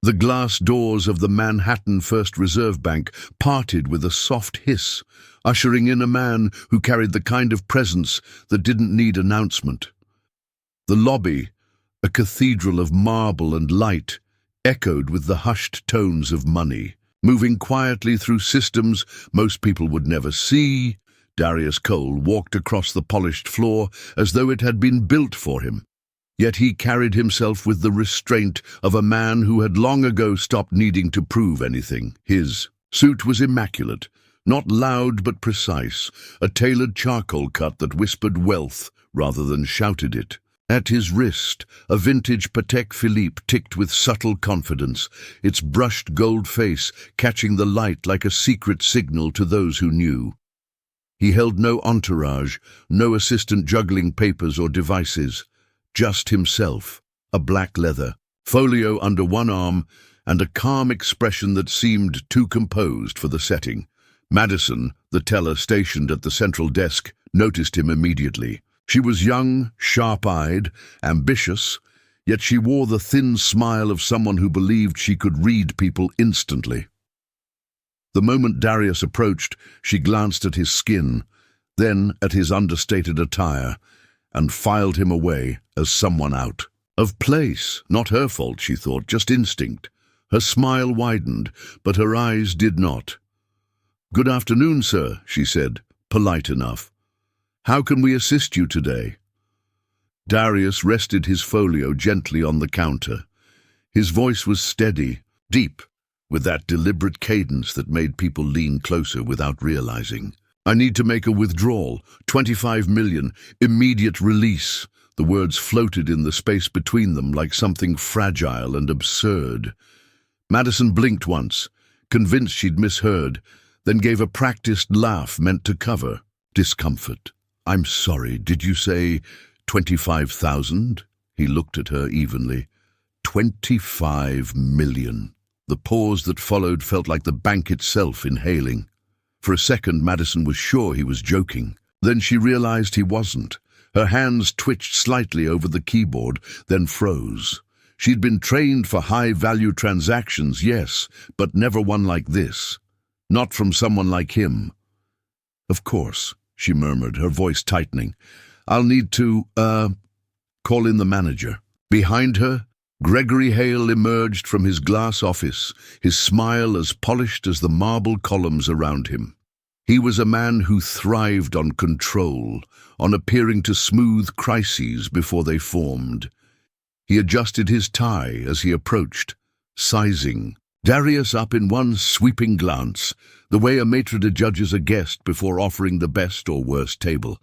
The glass doors of the Manhattan First Reserve Bank parted with a soft hiss, ushering in a man who carried the kind of presence that didn't need announcement. The lobby, a cathedral of marble and light, echoed with the hushed tones of money. Moving quietly through systems most people would never see, Darius Cole walked across the polished floor as though it had been built for him. Yet he carried himself with the restraint of a man who had long ago stopped needing to prove anything. His suit was immaculate, not loud but precise, a tailored charcoal cut that whispered wealth rather than shouted it. At his wrist, a vintage Patek Philippe ticked with subtle confidence, its brushed gold face catching the light like a secret signal to those who knew. He held no entourage, no assistant juggling papers or devices, just himself, a black leather, folio under one arm, and a calm expression that seemed too composed for the setting. Madison, the teller stationed at the central desk, noticed him immediately. She was young, sharp-eyed, ambitious, yet she wore the thin smile of someone who believed she could read people instantly. The moment Darius approached, she glanced at his skin, then at his understated attire, and filed him away as someone out of place. Not her fault, she thought, just instinct. Her smile widened, but her eyes did not. "Good afternoon, sir," she said, polite enough. "How can we assist you today?" Darius rested his folio gently on the counter. His voice was steady, deep, with that deliberate cadence that made people lean closer without realizing. "I need to make a withdrawal, 25 million, immediate release." The words floated in the space between them like something fragile and absurd. Madison blinked once, convinced she'd misheard, then gave a practiced laugh meant to cover discomfort. "I'm sorry, did you say 25,000? He looked at her evenly. 25 million. The pause that followed felt like the bank itself inhaling. For a second, Madison was sure he was joking. Then she realized he wasn't. Her hands twitched slightly over the keyboard, then froze. She'd been trained for high-value transactions, yes, but never one like this. Not from someone like him. "Of course," she murmured, her voice tightening. "I'll need to, call in the manager." Behind her, Gregory Hale emerged from his glass office, his smile as polished as the marble columns around him. He was a man who thrived on control, on appearing to smooth crises before they formed. He adjusted his tie as he approached, sizing Darius up in one sweeping glance, the way a maitre d' judges a guest before offering the best or worst table.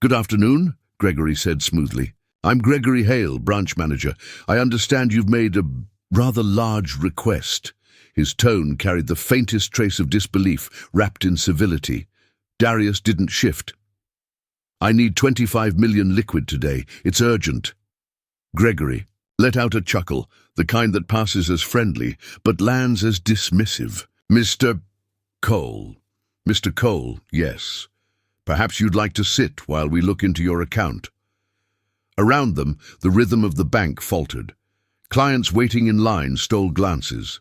"Good afternoon," Gregory said smoothly. "I'm Gregory Hale, branch manager. I understand you've made a rather large request." His tone carried the faintest trace of disbelief, wrapped in civility. Darius didn't shift. "I need 25 million liquid today. It's urgent." Gregory let out a chuckle, the kind that passes as friendly, but lands as dismissive. "Mr. Cole. Mr. Cole, yes. Perhaps you'd like to sit while we look into your account." Around them, the rhythm of the bank faltered. Clients waiting in line stole glances.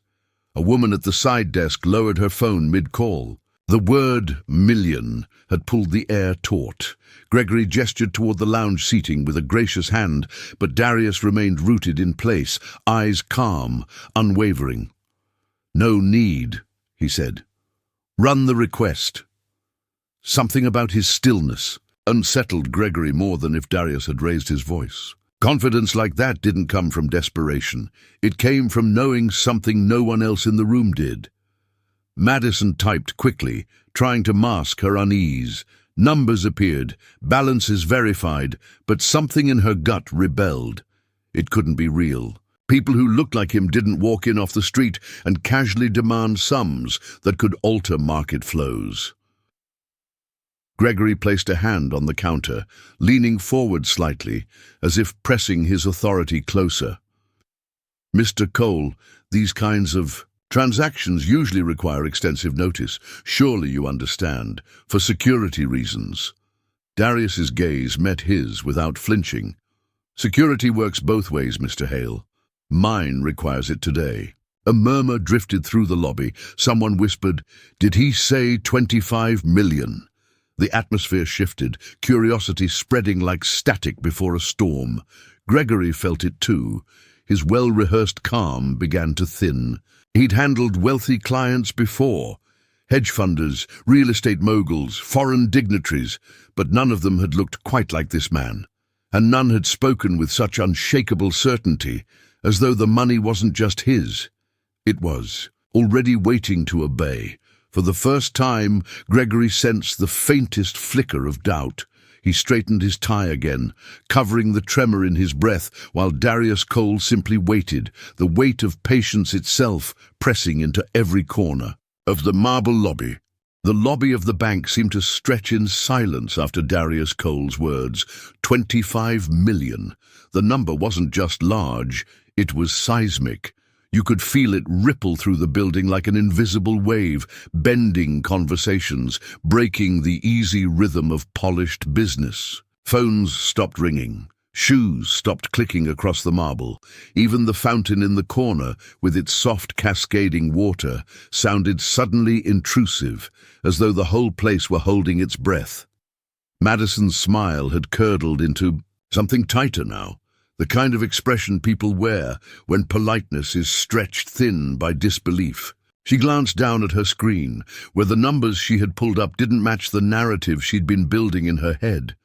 A woman at the side desk lowered her phone mid-call. The word "million" had pulled the air taut. Gregory gestured toward the lounge seating with a gracious hand, but Darius remained rooted in place, eyes calm, unwavering. "No need," he said. "Run the request." Something about his stillness unsettled Gregory more than if Darius had raised his voice. Confidence like that didn't come from desperation. It came from knowing something no one else in the room did. Madison typed quickly, trying to mask her unease. Numbers appeared, balances verified, but something in her gut rebelled. It couldn't be real. People who looked like him didn't walk in off the street and casually demand sums that could alter market flows. Gregory placed a hand on the counter, leaning forward slightly, as if pressing his authority closer. "Mr. Cole, these kinds of transactions usually require extensive notice. Surely you understand, for security reasons." Darius's gaze met his without flinching. "Security works both ways, Mr. Hale. Mine requires it today." A murmur drifted through the lobby. Someone whispered, "Did he say 25 million?" The atmosphere shifted, curiosity spreading like static before a storm. Gregory felt it too. His well-rehearsed calm began to thin. He'd handled wealthy clients before, hedge funders, real estate moguls, foreign dignitaries, but none of them had looked quite like this man. And none had spoken with such unshakable certainty, as though the money wasn't just his. It was, already waiting to obey. For the first time, Gregory sensed the faintest flicker of doubt. He straightened his tie again, covering the tremor in his breath, while Darius Cole simply waited, the weight of patience itself pressing into every corner of the marble lobby. The lobby of the bank seemed to stretch in silence after Darius Cole's words. 25 million. The number wasn't just large, it was seismic. You could feel it ripple through the building like an invisible wave, bending conversations, breaking the easy rhythm of polished business. Phones stopped ringing. Shoes stopped clicking across the marble. Even the fountain in the corner, with its soft cascading water, sounded suddenly intrusive, as though the whole place were holding its breath. Madison's smile had curdled into something tighter now. The kind of expression people wear when politeness is stretched thin by disbelief. She glanced down at her screen, where the numbers she had pulled up didn't match the narrative she'd been building in her head.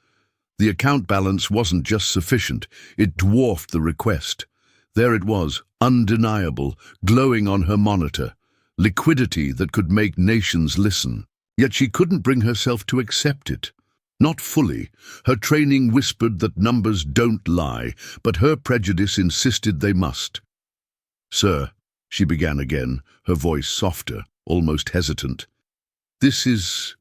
The account balance wasn't just sufficient, it dwarfed the request. There it was, undeniable, glowing on her monitor, liquidity that could make nations listen. Yet she couldn't bring herself to accept it. Not fully. Her training whispered that numbers don't lie, but her prejudice insisted they must. "Sir," she began again, her voice softer, almost hesitant, "this is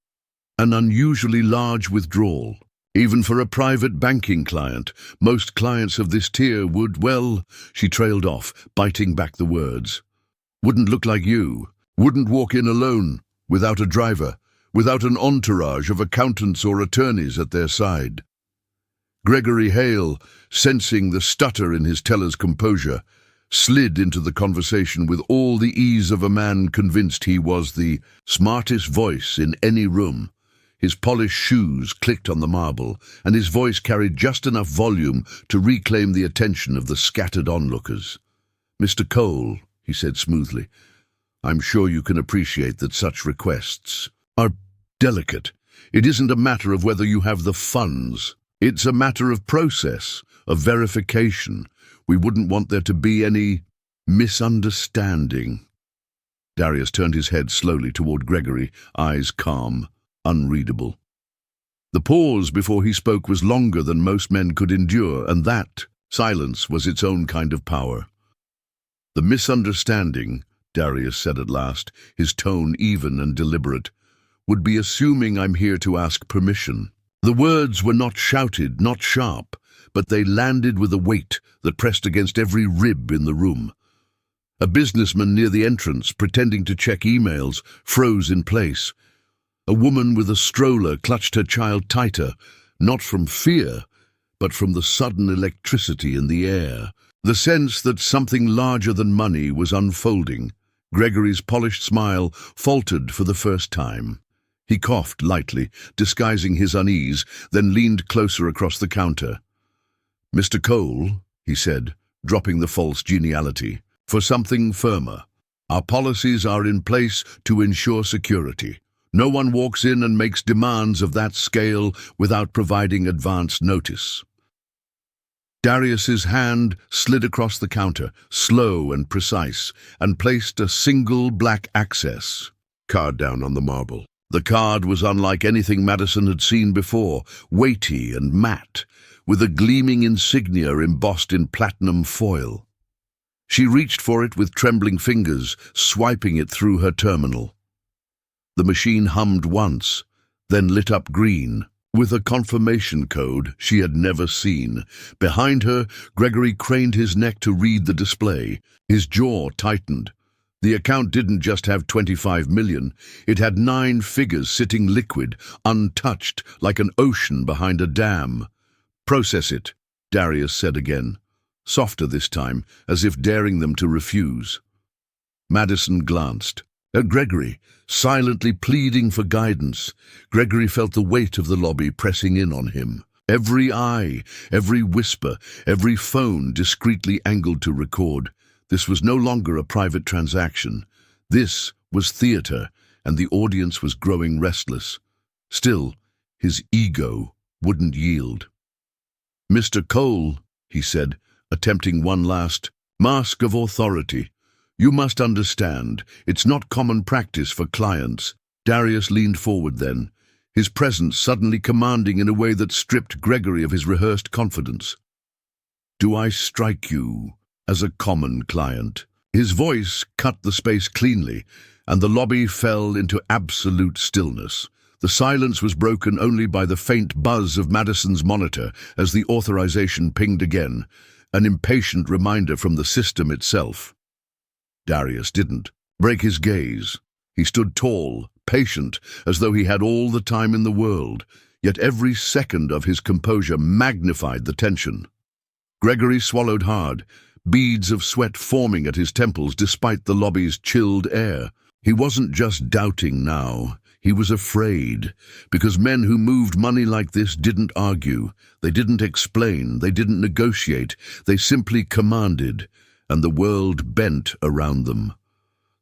an unusually large withdrawal. Even for a private banking client, most clients of this tier would, well," she trailed off, biting back the words. "Wouldn't look like you. Wouldn't walk in alone, without a driver. Without an entourage of accountants or attorneys at their side." Gregory Hale, sensing the stutter in his teller's composure, slid into the conversation with all the ease of a man convinced he was the smartest voice in any room. His polished shoes clicked on the marble, and his voice carried just enough volume to reclaim the attention of the scattered onlookers. "Mr. Cole," he said smoothly, "I'm sure you can appreciate that such requests are delicate. It isn't a matter of whether you have the funds. It's a matter of process, of verification. We wouldn't want there to be any misunderstanding." Darius turned his head slowly toward Gregory, eyes calm, unreadable. The pause before he spoke was longer than most men could endure, and that silence was its own kind of power. "The misunderstanding," Darius said at last, his tone even and deliberate, "would be assuming I'm here to ask permission." The words were not shouted, not sharp, but they landed with a weight that pressed against every rib in the room. A businessman near the entrance, pretending to check emails, froze in place. A woman with a stroller clutched her child tighter, not from fear, but from the sudden electricity in the air. The sense that something larger than money was unfolding. Gregory's polished smile faltered for the first time. He coughed lightly, disguising his unease, then leaned closer across the counter. "Mr. Cole," he said, dropping the false geniality, "for something firmer. Our policies are in place to ensure security. No one walks in and makes demands of that scale without providing advance notice." Darius's hand slid across the counter, slow and precise, and placed a single black access card down on the marble. The card was unlike anything Madison had seen before, weighty and matte, with a gleaming insignia embossed in platinum foil. She reached for it with trembling fingers, swiping it through her terminal. The machine hummed once, then lit up green, with a confirmation code she had never seen. Behind her, Gregory craned his neck to read the display. His jaw tightened. The account didn't just have 25 million, it had 9 figures sitting liquid, untouched, like an ocean behind a dam. "Process it," Darius said again, softer this time, as if daring them to refuse. Madison glanced at Gregory, silently pleading for guidance. Gregory felt the weight of the lobby pressing in on him. Every eye, every whisper, every phone discreetly angled to record. This was no longer a private transaction. This was theater, and the audience was growing restless. Still, his ego wouldn't yield. "Mr. Cole," he said, attempting one last mask of authority, "you must understand, it's not common practice for clients." Darius leaned forward then, his presence suddenly commanding in a way that stripped Gregory of his rehearsed confidence. "Do I strike you as a common client?" His voice cut the space cleanly, and the lobby fell into absolute stillness. The silence was broken only by the faint buzz of Madison's monitor as the authorization pinged again, an impatient reminder from the system itself. Darius didn't break his gaze. He stood tall, patient, as though he had all the time in the world, yet every second of his composure magnified the tension. Gregory swallowed hard, beads of sweat forming at his temples despite the lobby's chilled air. He wasn't just doubting now. He was afraid, because men who moved money like this didn't argue, they didn't explain, they didn't negotiate, they simply commanded, and the world bent around them.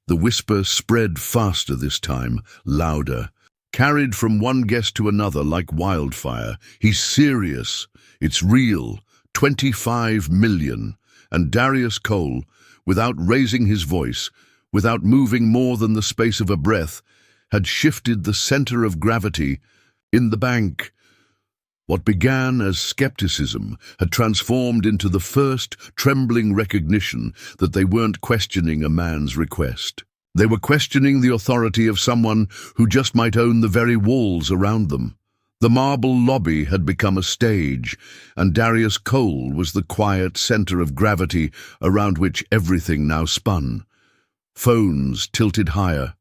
The whisper spread faster this time, louder, carried from one guest to another like wildfire. "He's serious. It's real. 25 million. And Darius Cole, without raising his voice, without moving more than the space of a breath, had shifted the center of gravity in the bank. What began as skepticism had transformed into the first trembling recognition that they weren't questioning a man's request. They were questioning the authority of someone who just might own the very walls around them. The marble lobby had become a stage, and Darius Cole was the quiet center of gravity around which everything now spun. Phones tilted higher,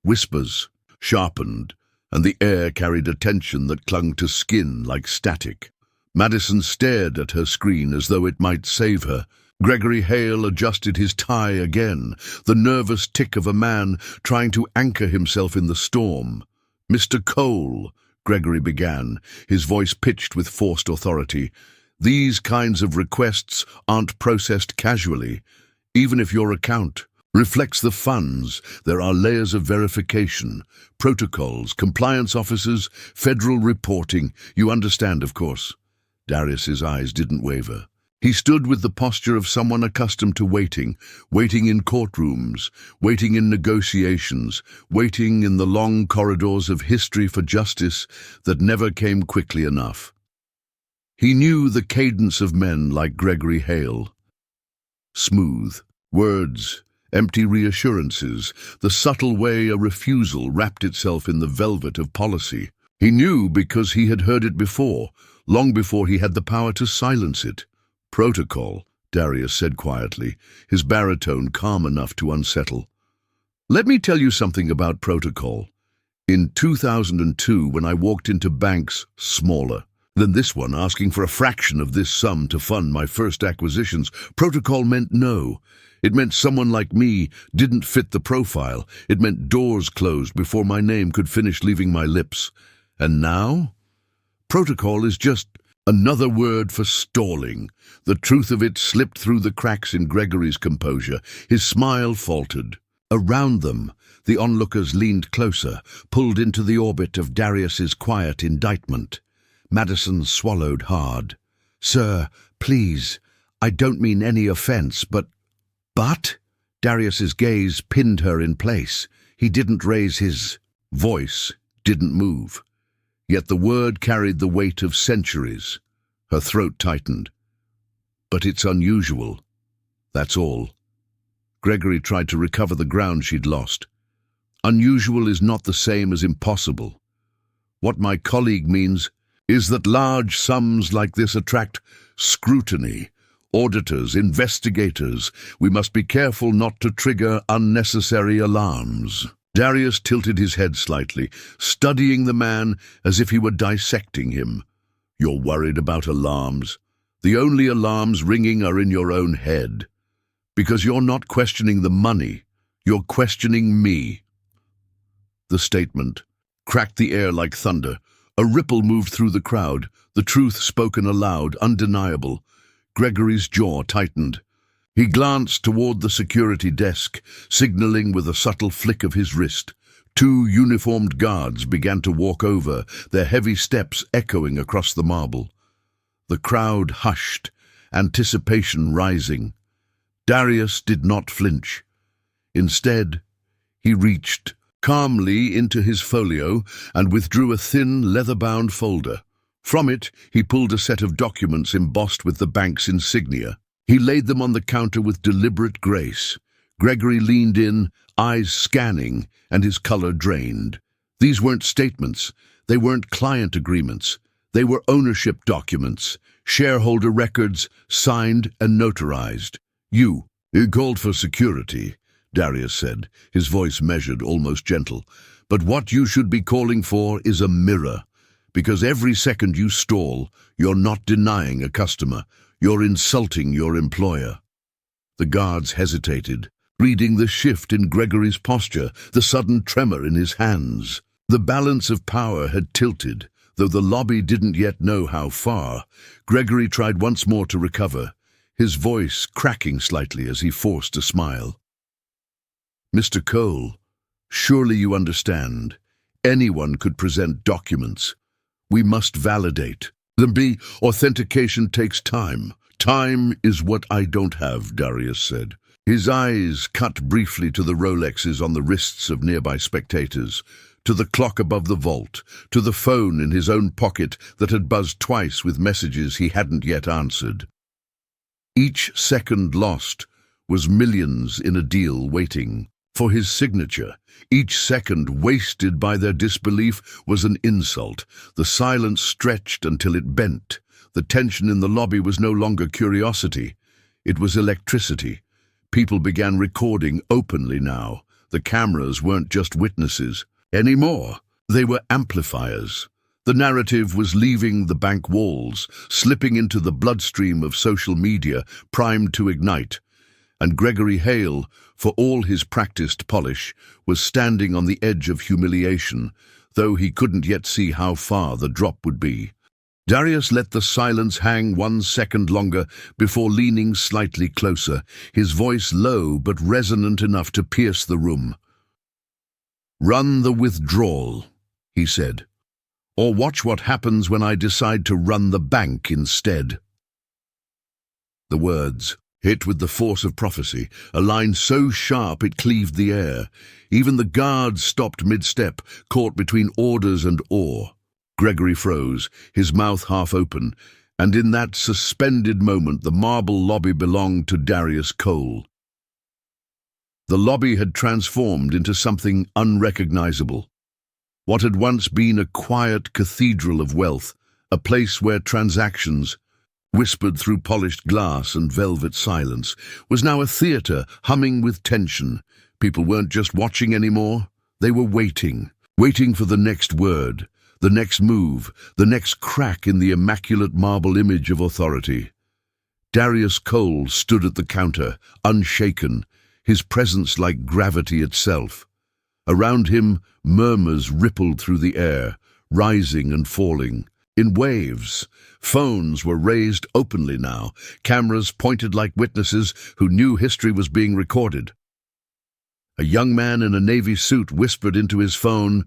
whispers sharpened, and the air carried a tension that clung to skin like static. Madison stared at her screen as though it might save her. Gregory Hale adjusted his tie again, the nervous tick of a man trying to anchor himself in the storm. "Mr. Cole," Gregory began, his voice pitched with forced authority, "these kinds of requests aren't processed casually. Even if your account reflects the funds, there are layers of verification, protocols, compliance officers, federal reporting. You understand, of course." Darius's eyes didn't waver. He stood with the posture of someone accustomed to waiting in courtrooms, waiting in negotiations, waiting in the long corridors of history for justice that never came quickly enough. He knew the cadence of men like Gregory Hale. Smooth words, empty reassurances, the subtle way a refusal wrapped itself in the velvet of policy. He knew because he had heard it before, long before he had the power to silence it. "Protocol," Darius said quietly, his baritone calm enough to unsettle. "Let me tell you something about protocol. In 2002, when I walked into banks smaller than this one, asking for a fraction of this sum to fund my first acquisitions, protocol meant no. It meant someone like me didn't fit the profile. It meant doors closed before my name could finish leaving my lips. And now? Protocol is just another word for stalling." The truth of it slipped through the cracks in Gregory's composure. His smile faltered. Around them, the onlookers leaned closer, pulled into the orbit of Darius's quiet indictment. Madison swallowed hard. "Sir, please, I don't mean any offense, but—" "But?" Darius's gaze pinned her in place. He didn't raise his voice, didn't move. Yet the word carried the weight of centuries. Her throat tightened. "But it's unusual. That's all." Gregory tried to recover the ground she'd lost. "Unusual is not the same as impossible. What my colleague means is that large sums like this attract scrutiny. Auditors, investigators. We must be careful not to trigger unnecessary alarms." Darius tilted his head slightly, studying the man as if he were dissecting him. "You're worried about alarms? The only alarms ringing are in your own head. Because you're not questioning the money, You're questioning me." The statement cracked the air like thunder. A ripple moved through the crowd, the truth spoken aloud, undeniable. Gregory's jaw tightened. He glanced toward the security desk, signaling with a subtle flick of his wrist. Two uniformed guards began to walk over, their heavy steps echoing across the marble. The crowd hushed, anticipation rising. Darius did not flinch. Instead, he reached calmly into his folio and withdrew a thin, leather-bound folder. From it, he pulled a set of documents embossed with the bank's insignia. He laid them on the counter with deliberate grace. Gregory leaned in, eyes scanning, and his color drained. These weren't statements. They weren't client agreements. They were ownership documents, shareholder records, signed and notarized. You called for security," Darius said, his voice measured, almost gentle. "But what you should be calling for is a mirror. Because every second you stall, you're not denying a customer. You're insulting your employer." The guards hesitated, reading the shift in Gregory's posture, the sudden tremor in his hands. The balance of power had tilted, though the lobby didn't yet know how far. Gregory tried once more to recover, his voice cracking slightly as he forced a smile. "Mr. Cole, surely you understand. Anyone could present documents. We must validate them. Authentication takes time. Time is what I don't have," Darius said. His eyes cut briefly to the Rolexes on the wrists of nearby spectators, to the clock above the vault, to the phone in his own pocket that had buzzed twice with messages he hadn't yet answered. Each second lost was millions in a deal waiting for his signature. Each second wasted by their disbelief was an insult. The silence stretched until it bent. The tension in the lobby was no longer curiosity. It was electricity. People began recording openly now. The cameras weren't just witnesses anymore. They were amplifiers. The narrative was leaving the bank walls, slipping into the bloodstream of social media, primed to ignite. And Gregory Hale, for all his practiced polish, was standing on the edge of humiliation, though he couldn't yet see how far the drop would be. Darius let the silence hang 1 second longer before leaning slightly closer, his voice low but resonant enough to pierce the room. "Run the withdrawal," he said, "or watch what happens when I decide to run the bank instead." The words hit with the force of prophecy, a line so sharp it cleaved the air. Even the guards stopped mid-step, caught between orders and awe. Gregory froze, his mouth half open, and in that suspended moment the marble lobby belonged to Darius Cole. The lobby had transformed into something unrecognizable. What had once been a quiet cathedral of wealth, a place where transactions, whispered through polished glass and velvet silence, was now a theater humming with tension. People weren't just watching anymore, they were waiting for the next word, the next move, the next crack in the immaculate marble image of authority. Darius Cole stood at the counter, unshaken, his presence like gravity itself. Around him, murmurs rippled through the air, rising and falling. In waves, phones were raised openly now, cameras pointed like witnesses who knew history was being recorded. A young man in a navy suit whispered into his phone,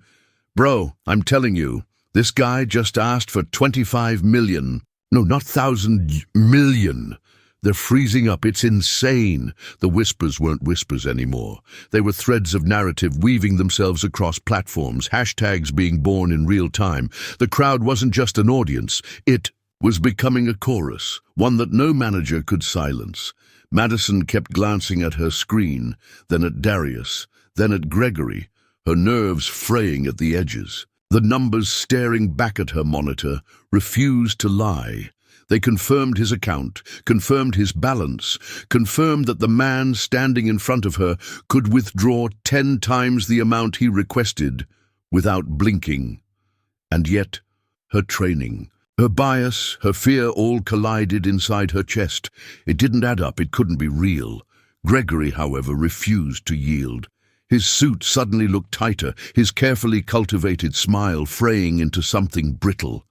"Bro, I'm telling you, this guy just asked for 25 million. No, not 1,000 million. They're freezing up. It's insane." The whispers weren't whispers anymore. They were threads of narrative weaving themselves across platforms, hashtags being born in real time. The crowd wasn't just an audience. It was becoming a chorus, one that no manager could silence. Madison kept glancing at her screen, then at Darius, then at Gregory, her nerves fraying at the edges. The numbers staring back at her monitor refused to lie. They confirmed his account, confirmed his balance, confirmed that the man standing in front of her could withdraw 10 times the amount he requested without blinking. And yet, her training, her bias, her fear all collided inside her chest. It didn't add up, it couldn't be real. Gregory, however, refused to yield. His suit suddenly looked tighter, his carefully cultivated smile fraying into something brittle.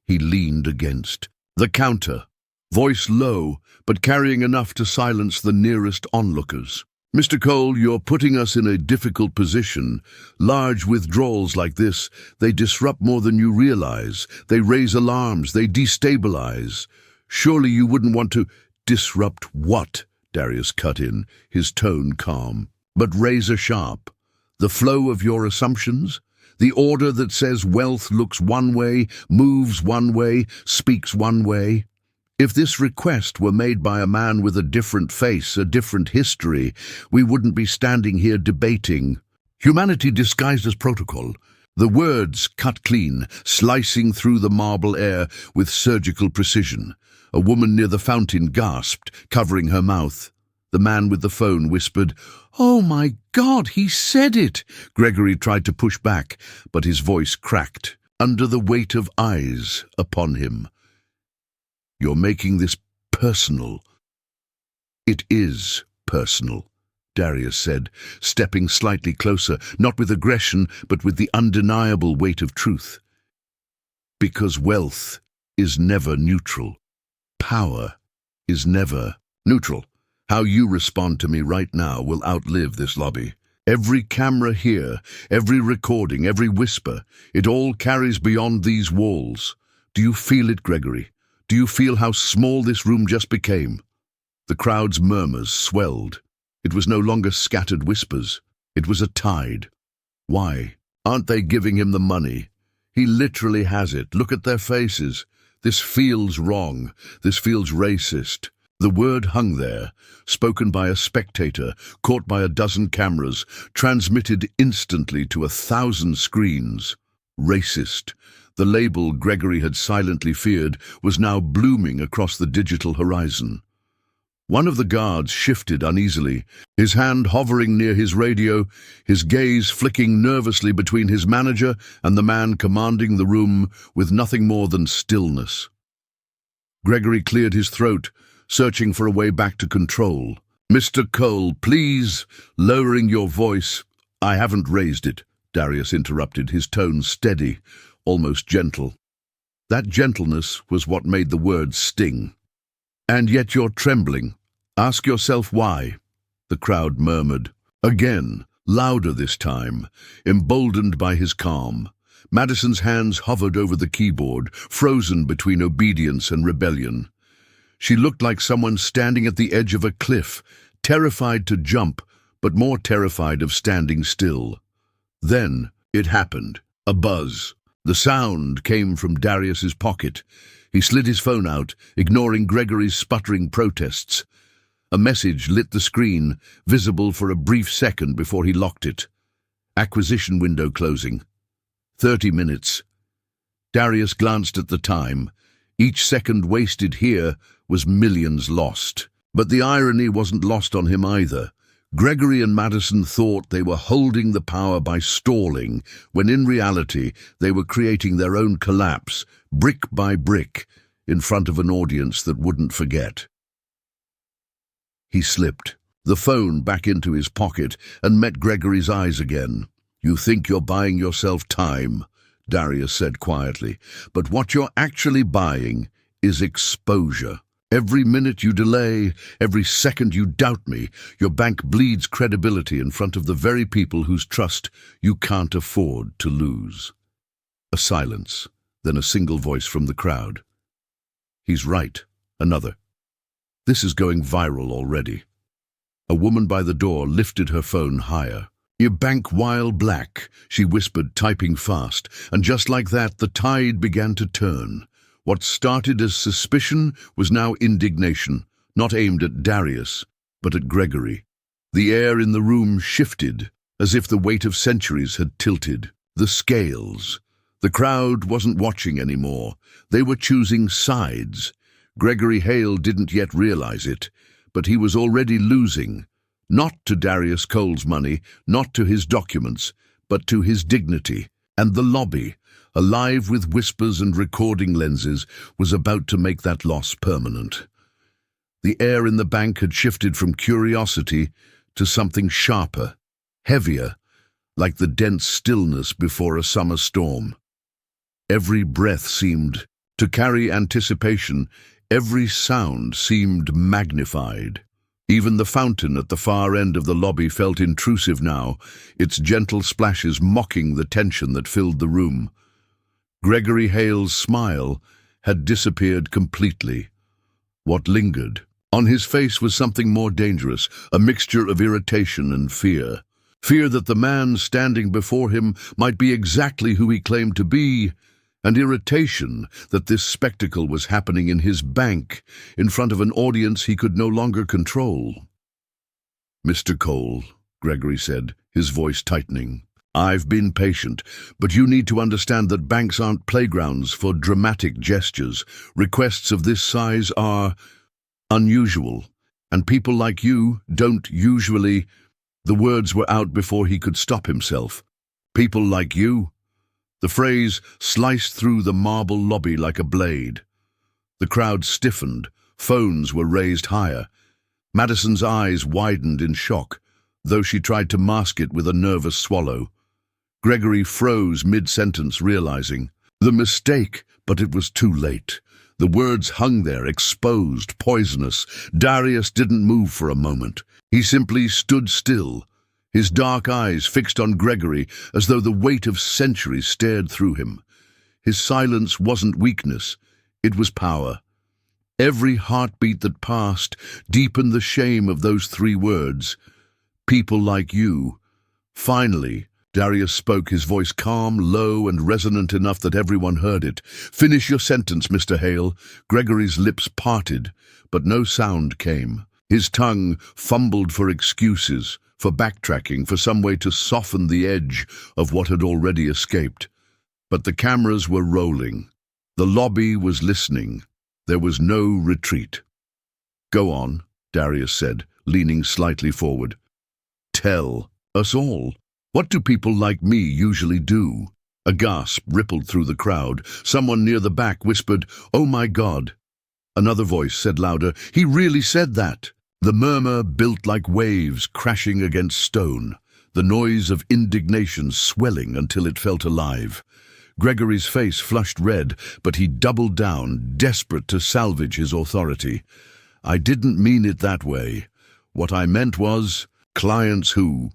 He leaned against the counter, voice low, but carrying enough to silence the nearest onlookers. "Mr. Cole, you're putting us in a difficult position. Large withdrawals like this, they disrupt more than you realize. They raise alarms, they destabilize. Surely you wouldn't want to—" "Disrupt what?" Darius cut in, his tone calm, but razor-sharp. "The flow of your assumptions? The order that says wealth looks one way, moves one way, speaks one way? If this request were made by a man with a different face, a different history, we wouldn't be standing here debating. Humanity disguised as protocol." The words cut clean, slicing through the marble air with surgical precision. A woman near the fountain gasped, covering her mouth. The man with the phone whispered, "Oh my God, he said it!" Gregory tried to push back, but his voice cracked under the weight of eyes upon him. "You're making this personal." "It is personal," Darius said, stepping slightly closer, not with aggression, but with the undeniable weight of truth. "Because wealth is never neutral. Power is never neutral. How you respond to me right now will outlive this lobby. Every camera here, every recording, every whisper, it all carries beyond these walls. Do you feel it, Gregory? Do you feel how small this room just became?" The crowd's murmurs swelled. It was no longer scattered whispers. It was a tide. "Why? Aren't they giving him the money? He literally has it. Look at their faces. This feels wrong. This feels racist." The word hung there, spoken by a spectator, caught by a dozen cameras, transmitted instantly to 1,000 screens. Racist. The label Gregory had silently feared was now blooming across the digital horizon. One of the guards shifted uneasily, his hand hovering near his radio, his gaze flicking nervously between his manager and the man commanding the room with nothing more than stillness. Gregory cleared his throat, searching for a way back to control. "Mr. Cole, please," lowering your voice. "I haven't raised it," Darius interrupted, his tone steady, almost gentle. That gentleness was what made the words sting. "And yet you're trembling. Ask yourself why," the crowd murmured. Again, louder this time, emboldened by his calm. Madison's hands hovered over the keyboard, frozen between obedience and rebellion. She looked like someone standing at the edge of a cliff, terrified to jump, but more terrified of standing still. Then it happened. A buzz. The sound came from Darius's pocket. He slid his phone out, ignoring Gregory's sputtering protests. A message lit the screen, visible for a brief second before he locked it. Acquisition window closing. 30 minutes. Darius glanced at the time. Each second wasted here was millions lost. But the irony wasn't lost on him either. Gregory and Madison thought they were holding the power by stalling, when in reality they were creating their own collapse, brick by brick, in front of an audience that wouldn't forget. He slipped the phone back into his pocket and met Gregory's eyes again. "You think you're buying yourself time," Darius said quietly, "but what you're actually buying is exposure. Every minute you delay, every second you doubt me, your bank bleeds credibility in front of the very people whose trust you can't afford to lose." A silence, then a single voice from the crowd. "He's right." Another. "This is going viral already." A woman by the door lifted her phone higher. "You bank while black," she whispered, typing fast, and just like that the tide began to turn. What started as suspicion was now indignation, not aimed at Darius, but at Gregory. The air in the room shifted, as if the weight of centuries had tilted. The scales. The crowd wasn't watching anymore. They were choosing sides. Gregory Hale didn't yet realize it, but he was already losing. Not to Darius Cole's money, not to his documents, but to his dignity. And the lobby, alive with whispers and recording lenses, was about to make that loss permanent. The air in the bank had shifted from curiosity to something sharper, heavier, like the dense stillness before a summer storm. Every breath seemed to carry anticipation, every sound seemed magnified. Even the fountain at the far end of the lobby felt intrusive now, its gentle splashes mocking the tension that filled the room. Gregory Hale's smile had disappeared completely. What lingered on his face was something more dangerous, a mixture of irritation and fear. Fear that the man standing before him might be exactly who he claimed to be, and irritation that this spectacle was happening in his bank, in front of an audience he could no longer control. "Mr. Cole," Gregory said, his voice tightening, "I've been patient, but you need to understand that banks aren't playgrounds for dramatic gestures. Requests of this size are unusual, and people like you don't usually—" The words were out before he could stop himself. "People like you?" The phrase sliced through the marble lobby like a blade. The crowd stiffened, phones were raised higher. Madison's eyes widened in shock, though she tried to mask it with a nervous swallow. Gregory froze mid-sentence, realizing the mistake, but it was too late. The words hung there, exposed, poisonous. Darius didn't move for a moment. He simply stood still, his dark eyes fixed on Gregory as though the weight of centuries stared through him. His silence wasn't weakness, it was power. Every heartbeat that passed deepened the shame of those three words. "People like you." Finally, Darius spoke, his voice calm, low, and resonant enough that everyone heard it. "Finish your sentence, Mr. Hale." Gregory's lips parted, but no sound came. His tongue fumbled for excuses, for backtracking, for some way to soften the edge of what had already escaped. But the cameras were rolling. The lobby was listening. There was no retreat. "Go on," Darius said, leaning slightly forward. "Tell us all. What do people like me usually do?" A gasp rippled through the crowd. Someone near the back whispered, "Oh my God." Another voice said louder, "He really said that." The murmur built like waves crashing against stone, the noise of indignation swelling until it felt alive. Gregory's face flushed red, but he doubled down, desperate to salvage his authority. "I didn't mean it that way. What I meant was, clients who—"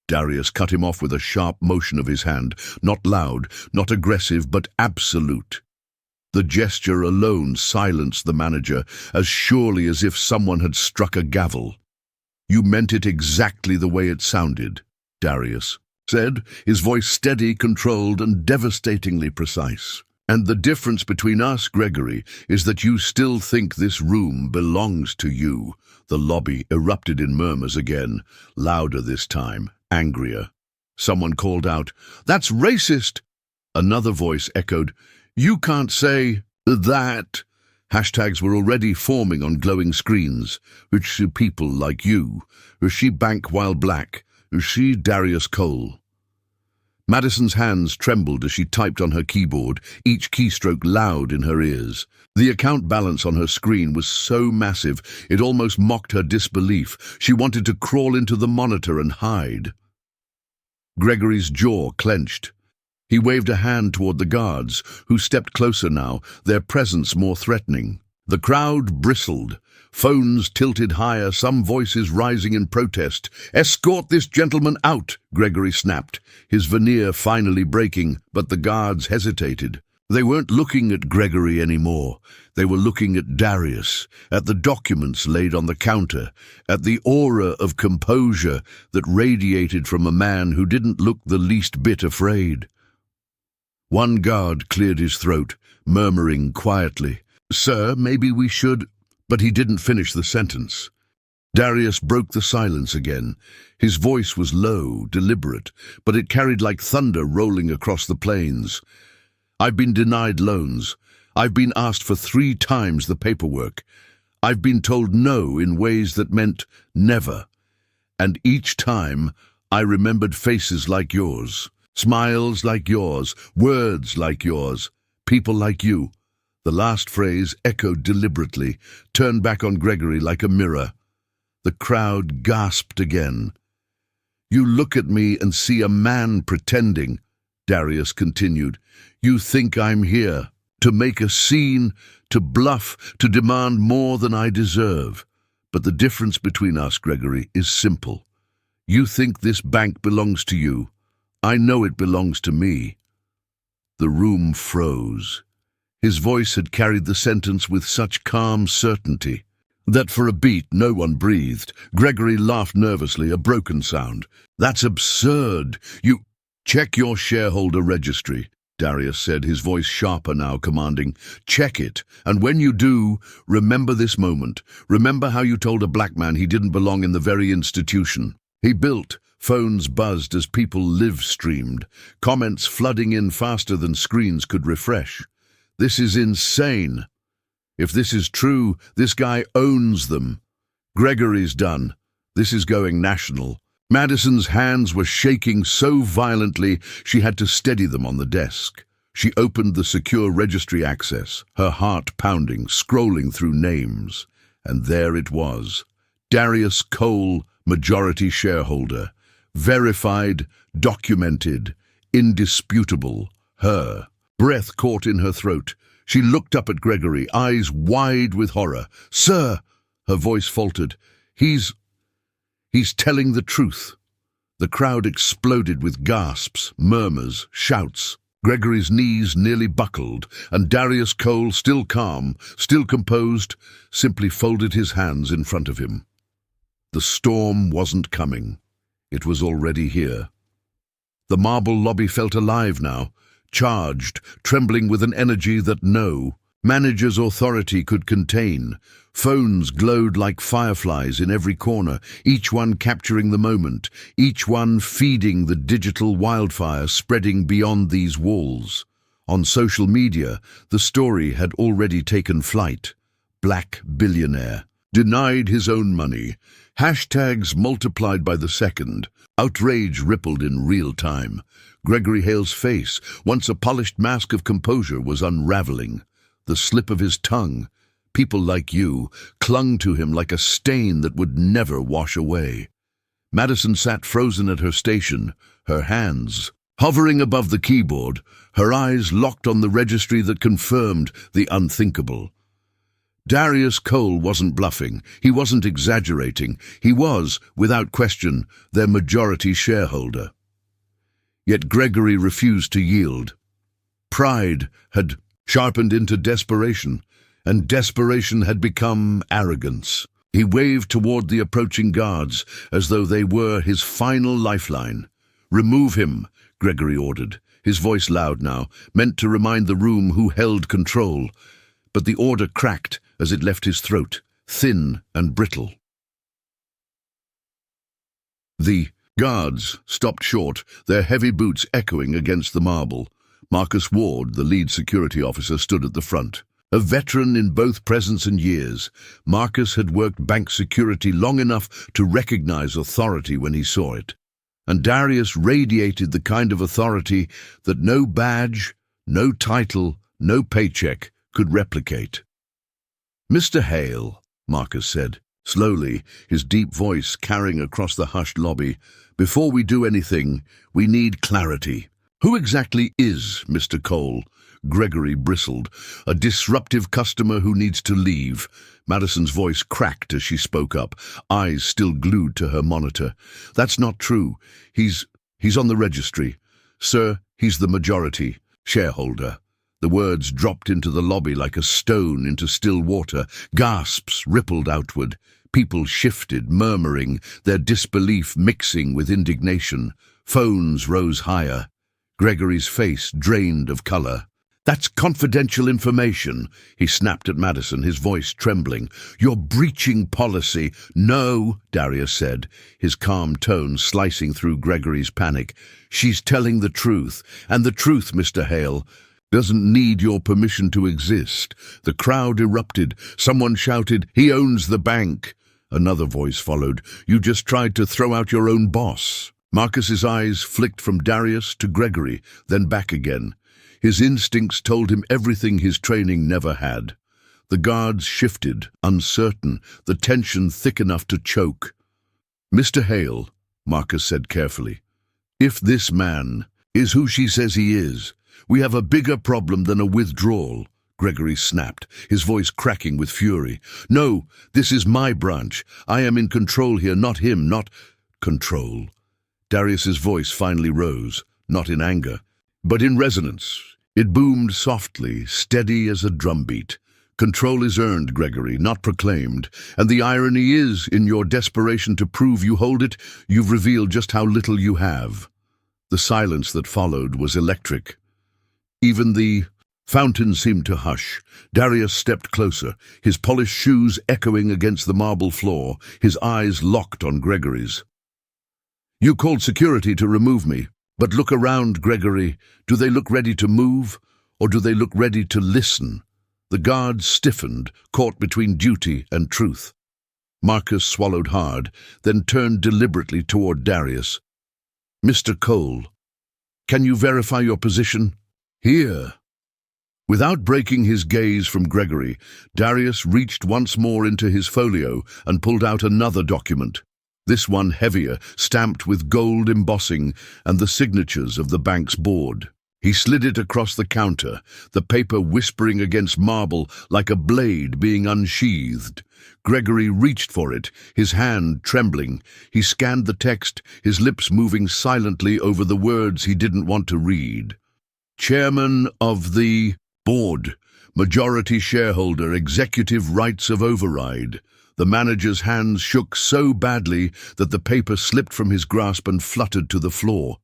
Darius cut him off with a sharp motion of his hand, not loud, not aggressive, but absolute. The gesture alone silenced the manager, as surely as if someone had struck a gavel. "You meant it exactly the way it sounded," Darius said, his voice steady, controlled, and devastatingly precise. "And the difference between us, Gregory, is that you still think this room belongs to you." The lobby erupted in murmurs again, louder this time, angrier. Someone called out, "That's racist!" Another voice echoed, "You can't say that." Hashtags were already forming on glowing screens. "Which people like you? Is she bank while black? Is she Darius Cole?" Madison's hands trembled as she typed on her keyboard, each keystroke loud in her ears. The account balance on her screen was so massive it almost mocked her disbelief. She wanted to crawl into the monitor and hide. Gregory's jaw clenched. He waved a hand toward the guards, who stepped closer now, their presence more threatening. The crowd bristled, phones tilted higher, some voices rising in protest. "Escort this gentleman out," Gregory snapped, his veneer finally breaking, but the guards hesitated. They weren't looking at Gregory anymore. They were looking at Darius, at the documents laid on the counter, at the aura of composure that radiated from a man who didn't look the least bit afraid. One guard cleared his throat, murmuring quietly, "Sir, maybe we should—" But he didn't finish the sentence. Darius broke the silence again. His voice was low, deliberate, but it carried like thunder rolling across the plains. "I've been denied loans. I've been asked for 3 times the paperwork. I've been told no in ways that meant never. And each time I remembered faces like yours. Smiles like yours, words like yours, people like you." The last phrase echoed deliberately, turned back on Gregory like a mirror. The crowd gasped again. You look at me and see a man pretending, Darius continued. You think I'm here to make a scene, to bluff, to demand more than I deserve. But the difference between us, Gregory, is simple. You think this bank belongs to you. I know it belongs to me. The room froze. His voice had carried the sentence with such calm certainty that for a beat no one breathed. Gregory laughed nervously, a broken sound. That's absurd. You check your shareholder registry, Darius said, his voice sharper now, commanding. Check it, and when you do, remember this moment. Remember how you told a black man he didn't belong in the very institution he built. Phones buzzed as people live-streamed, comments flooding in faster than screens could refresh. This is insane. If this is true, this guy owns them. Gregory's done. This is going national. Madison's hands were shaking so violently she had to steady them on the desk. She opened the secure registry access, her heart pounding, scrolling through names. And there it was. Darius Cole, majority shareholder. Verified, documented, indisputable. Her. Breath caught in her throat. She looked up at Gregory, eyes wide with horror. Sir, her voice faltered. He's telling the truth. The crowd exploded with gasps, murmurs, shouts. Gregory's knees nearly buckled, and Darius Cole, still calm, still composed, simply folded his hands in front of him. The storm wasn't coming. It was already here. The marble lobby felt alive now, charged, trembling with an energy that no manager's authority could contain. Phones glowed like fireflies in every corner, each one capturing the moment, each one feeding the digital wildfire spreading beyond these walls. On social media, the story had already taken flight. Black billionaire. Denied his own money. Hashtags multiplied by the second. Outrage rippled in real time. Gregory Hale's face, once a polished mask of composure, was unraveling. The slip of his tongue. People like you clung to him like a stain that would never wash away. Madison sat frozen at her station, her hands hovering above the keyboard, her eyes locked on the registry that confirmed the unthinkable. Darius Cole wasn't bluffing, he wasn't exaggerating, he was, without question, their majority shareholder. Yet Gregory refused to yield. Pride had sharpened into desperation, and desperation had become arrogance. He waved toward the approaching guards as though they were his final lifeline. "Remove him," Gregory ordered, his voice loud now, meant to remind the room who held control. But the order cracked as it left his throat, thin and brittle. The guards stopped short, their heavy boots echoing against the marble. Marcus Ward, the lead security officer, stood at the front. A veteran in both presence and years, Marcus had worked bank security long enough to recognize authority when he saw it. And Darius radiated the kind of authority that no badge, no title, no paycheck could replicate. "Mr. Hale," Marcus said, slowly, his deep voice carrying across the hushed lobby, "before we do anything, we need clarity. Who exactly is Mr. Cole?" Gregory bristled. "A disruptive customer who needs to leave." Madison's voice cracked as she spoke up, eyes still glued to her monitor. "That's not true. He's on the registry. Sir, he's the majority shareholder." The words dropped into the lobby like a stone into still water. Gasps rippled outward. People shifted, murmuring, their disbelief mixing with indignation. Phones rose higher. Gregory's face drained of color. "That's confidential information," he snapped at Madison, his voice trembling. "You're breaching policy." "No," Darius said, his calm tone slicing through Gregory's panic. "She's telling the truth, and the truth, Mr. Hale, doesn't need your permission to exist." The crowd erupted. Someone shouted, "He owns the bank." Another voice followed, "You just tried to throw out your own boss." Marcus's eyes flicked from Darius to Gregory, then back again. His instincts told him everything his training never had. The guards shifted, uncertain, the tension thick enough to choke. "Mr. Hale," Marcus said carefully. If this man is who she says he is, we have a bigger problem than a withdrawal, Gregory snapped, his voice cracking with fury. No, this is my branch. I am in control here, not him, not control. Darius's voice finally rose, not in anger, but in resonance. It boomed softly, steady as a drumbeat. Control is earned, Gregory, not proclaimed. And the irony is, in your desperation to prove you hold it, you've revealed just how little you have. The silence that followed was electric. Even the fountain seemed to hush. Darius stepped closer, his polished shoes echoing against the marble floor, his eyes locked on Gregory's. You called security to remove me, but look around, Gregory. Do they look ready to move, or do they look ready to listen? The guards stiffened, caught between duty and truth. Marcus swallowed hard, then turned deliberately toward Darius. Mr. Cole, can you verify your position? Here. Without breaking his gaze from Gregory, Darius reached once more into his folio and pulled out another document. This one heavier, stamped with gold embossing and the signatures of the bank's board. He slid it across the counter, the paper whispering against marble like a blade being unsheathed. Gregory reached for it, his hand trembling. He scanned the text, his lips moving silently over the words he didn't want to read. Chairman of the board, majority shareholder, executive rights of override. The manager's hands shook so badly that the paper slipped from his grasp and fluttered to the floor.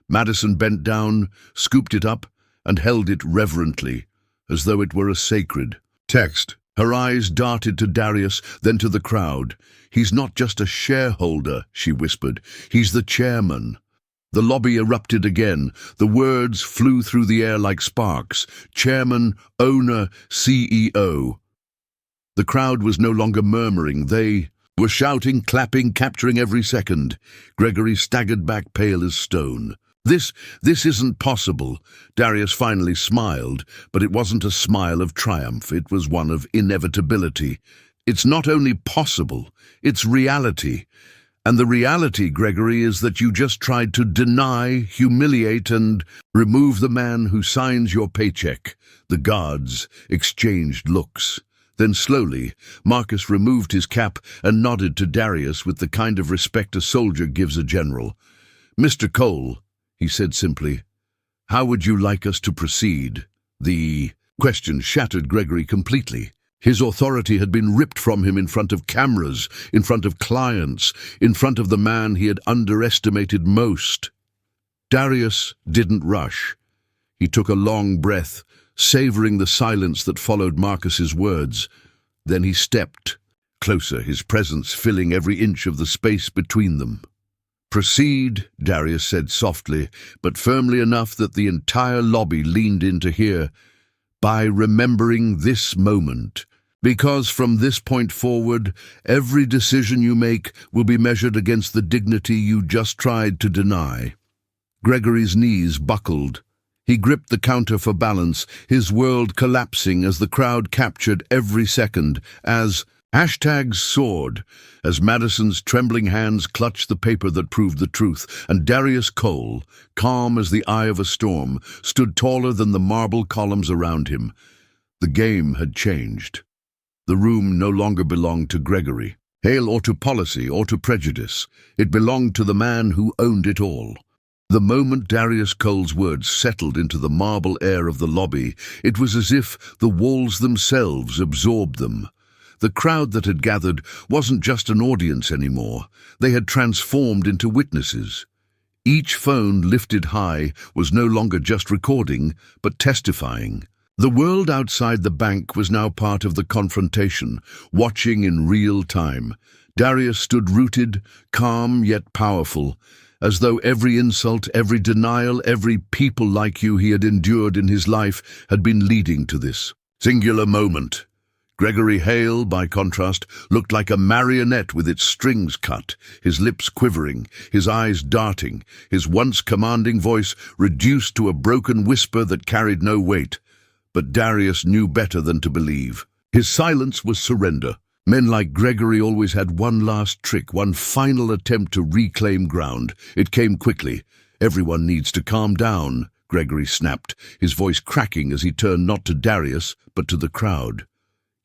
Madison bent down, scooped it up, and held it reverently, as though it were a sacred text. Her eyes darted to Darius, then to the crowd. He's not just a shareholder, she whispered. He's the chairman. The lobby erupted again. The words flew through the air like sparks. Chairman, owner, CEO. The crowd was no longer murmuring. They were shouting, clapping, capturing every second. Gregory staggered back, pale as stone. This isn't possible. Darius finally smiled, but it wasn't a smile of triumph. It was one of inevitability. It's not only possible, it's reality. And the reality, Gregory, is that you just tried to deny, humiliate, and remove the man who signs your paycheck. The guards exchanged looks. Then slowly, Marcus removed his cap and nodded to Darius with the kind of respect a soldier gives a general. Mr. Cole, he said simply, how would you like us to proceed? The question shattered Gregory completely. His authority had been ripped from him in front of cameras, in front of clients, in front of the man he had underestimated most. Darius didn't rush. He took a long breath, savoring the silence that followed Marcus's words. Then he stepped closer, his presence filling every inch of the space between them. Proceed, Darius said softly, but firmly enough that the entire lobby leaned in to hear, by remembering this moment. Because from this point forward, every decision you make will be measured against the dignity you just tried to deny. Gregory's knees buckled. He gripped the counter for balance, his world collapsing as the crowd captured every second, as hashtags soared, as Madison's trembling hands clutched the paper that proved the truth, and Darius Cole, calm as the eye of a storm, stood taller than the marble columns around him. The game had changed. The room no longer belonged to Gregory, Hale, or to policy, or to prejudice. It belonged to the man who owned it all. The moment Darius Cole's words settled into the marble air of the lobby, it was as if the walls themselves absorbed them. The crowd that had gathered wasn't just an audience anymore. They had transformed into witnesses. Each phone lifted high was no longer just recording, but testifying. The world outside the bank was now part of the confrontation, watching in real time. Darius stood rooted, calm yet powerful, as though every insult, every denial, every people like you he had endured in his life had been leading to this singular moment. Gregory Hale, by contrast, looked like a marionette with its strings cut, his lips quivering, his eyes darting, his once commanding voice reduced to a broken whisper that carried no weight. But Darius knew better than to believe. His silence was surrender. Men like Gregory always had one last trick, one final attempt to reclaim ground. It came quickly. "Everyone needs to calm down," Gregory snapped, his voice cracking as he turned not to Darius, but to the crowd.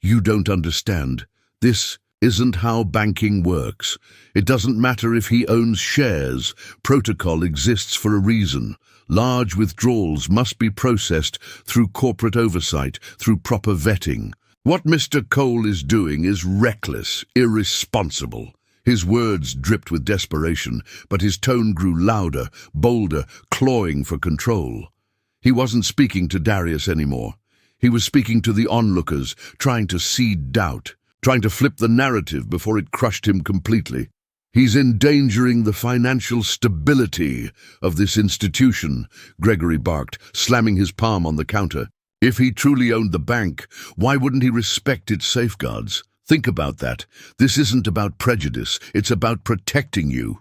"You don't understand. This isn't how banking works. It doesn't matter if he owns shares. Protocol exists for a reason. Large withdrawals must be processed through corporate oversight, through proper vetting. What Mr. Cole is doing is reckless, irresponsible." His words dripped with desperation, but his tone grew louder, bolder, clawing for control. He wasn't speaking to Darius anymore. He was speaking to the onlookers, trying to seed doubt, trying to flip the narrative before it crushed him completely. "He's endangering the financial stability of this institution," Gregory barked, slamming his palm on the counter. "If he truly owned the bank, why wouldn't he respect its safeguards? Think about that. This isn't about prejudice, it's about protecting you."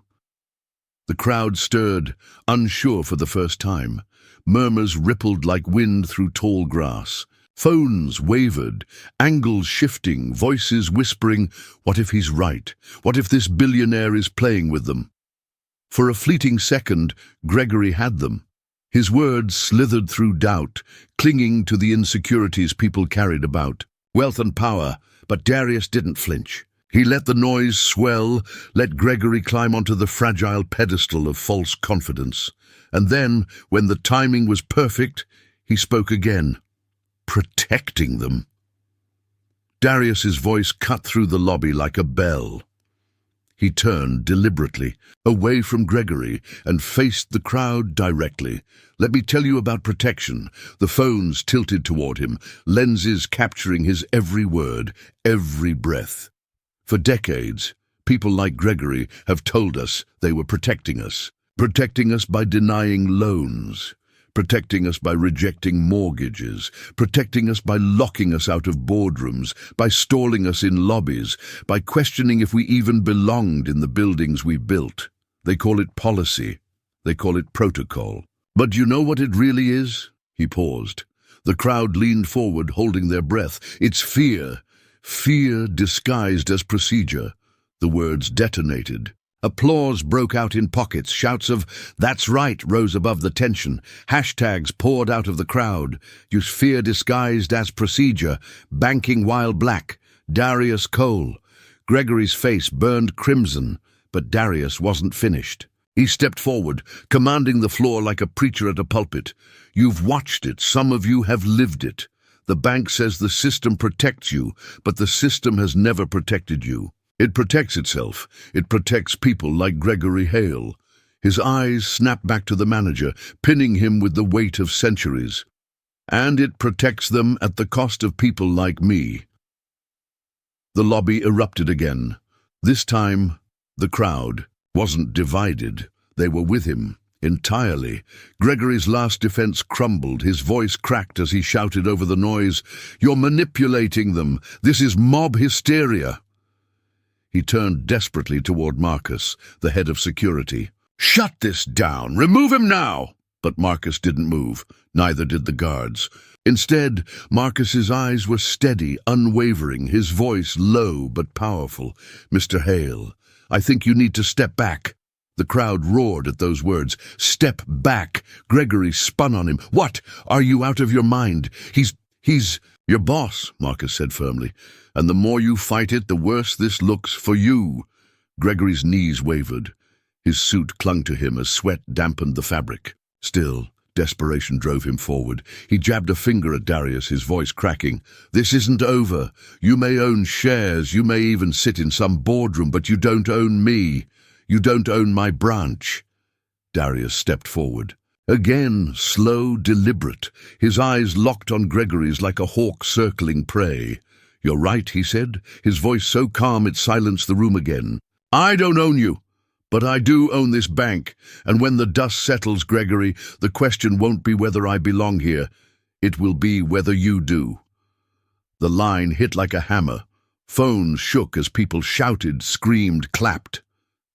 The crowd stirred, unsure for the first time. Murmurs rippled like wind through tall grass. Phones wavered, angles shifting, voices whispering, "What if he's right? What if this billionaire is playing with them?" For a fleeting second, Gregory had them. His words slithered through doubt, clinging to the insecurities people carried about. Wealth and power, but Darius didn't flinch. He let the noise swell, let Gregory climb onto the fragile pedestal of false confidence. And then, when the timing was perfect, he spoke again. Protecting them. Darius's voice cut through the lobby like a bell. He turned deliberately, away from Gregory, and faced the crowd directly. "Let me tell you about protection." The phones tilted toward him, lenses capturing his every word, every breath. "For decades, people like Gregory have told us they were protecting us by denying loans, protecting us by rejecting mortgages, protecting us by locking us out of boardrooms, by stalling us in lobbies, by questioning if we even belonged in the buildings we built. They call it policy. They call it protocol. But you know what it really is?" He paused. The crowd leaned forward, holding their breath. "It's fear. Fear disguised as procedure." The words detonated. Applause broke out in pockets. Shouts of "That's right" rose above the tension. Hashtags poured out of the crowd. "Use fear disguised as procedure. Banking while black. Darius Cole." Gregory's face burned crimson, but Darius wasn't finished. He stepped forward, commanding the floor like a preacher at a pulpit. "You've watched it. Some of you have lived it. The bank says the system protects you, but the system has never protected you. It protects itself. It protects people like Gregory Hale." His eyes snapped back to the manager, pinning him with the weight of centuries. "And it protects them at the cost of people like me." The lobby erupted again. This time, the crowd wasn't divided. They were with him, entirely. Gregory's last defense crumbled. His voice cracked as he shouted over the noise, "You're manipulating them. This is mob hysteria." He turned desperately toward Marcus, the head of security. "Shut this down! Remove him now!" But Marcus didn't move. Neither did the guards. Instead, Marcus's eyes were steady, unwavering, his voice low but powerful. "Mr. Hale, I think you need to step back." The crowd roared at those words. "Step back!" Gregory spun on him. "What? Are you out of your mind? He's your boss," Marcus said firmly. "And the more you fight it, the worse this looks for you." Gregory's knees wavered. His suit clung to him as sweat dampened the fabric. Still, desperation drove him forward. He jabbed a finger at Darius, his voice cracking. "This isn't over. You may own shares, you may even sit in some boardroom, but you don't own me. You don't own my branch." Darius stepped forward. Again, slow, deliberate, his eyes locked on Gregory's like a hawk circling prey. "You're right," he said, his voice so calm it silenced the room again. "I don't own you, but I do own this bank, and when the dust settles, Gregory, the question won't be whether I belong here. It will be whether you do." The line hit like a hammer. Phones shook as people shouted, screamed, clapped.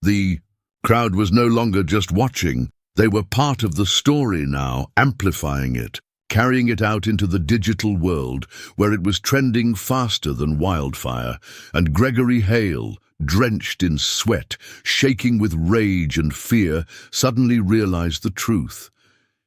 The crowd was no longer just watching. They were part of the story now, amplifying it. carrying it out into the digital world where it was trending faster than wildfire, and Gregory Hale, drenched in sweat, shaking with rage and fear, suddenly realized the truth.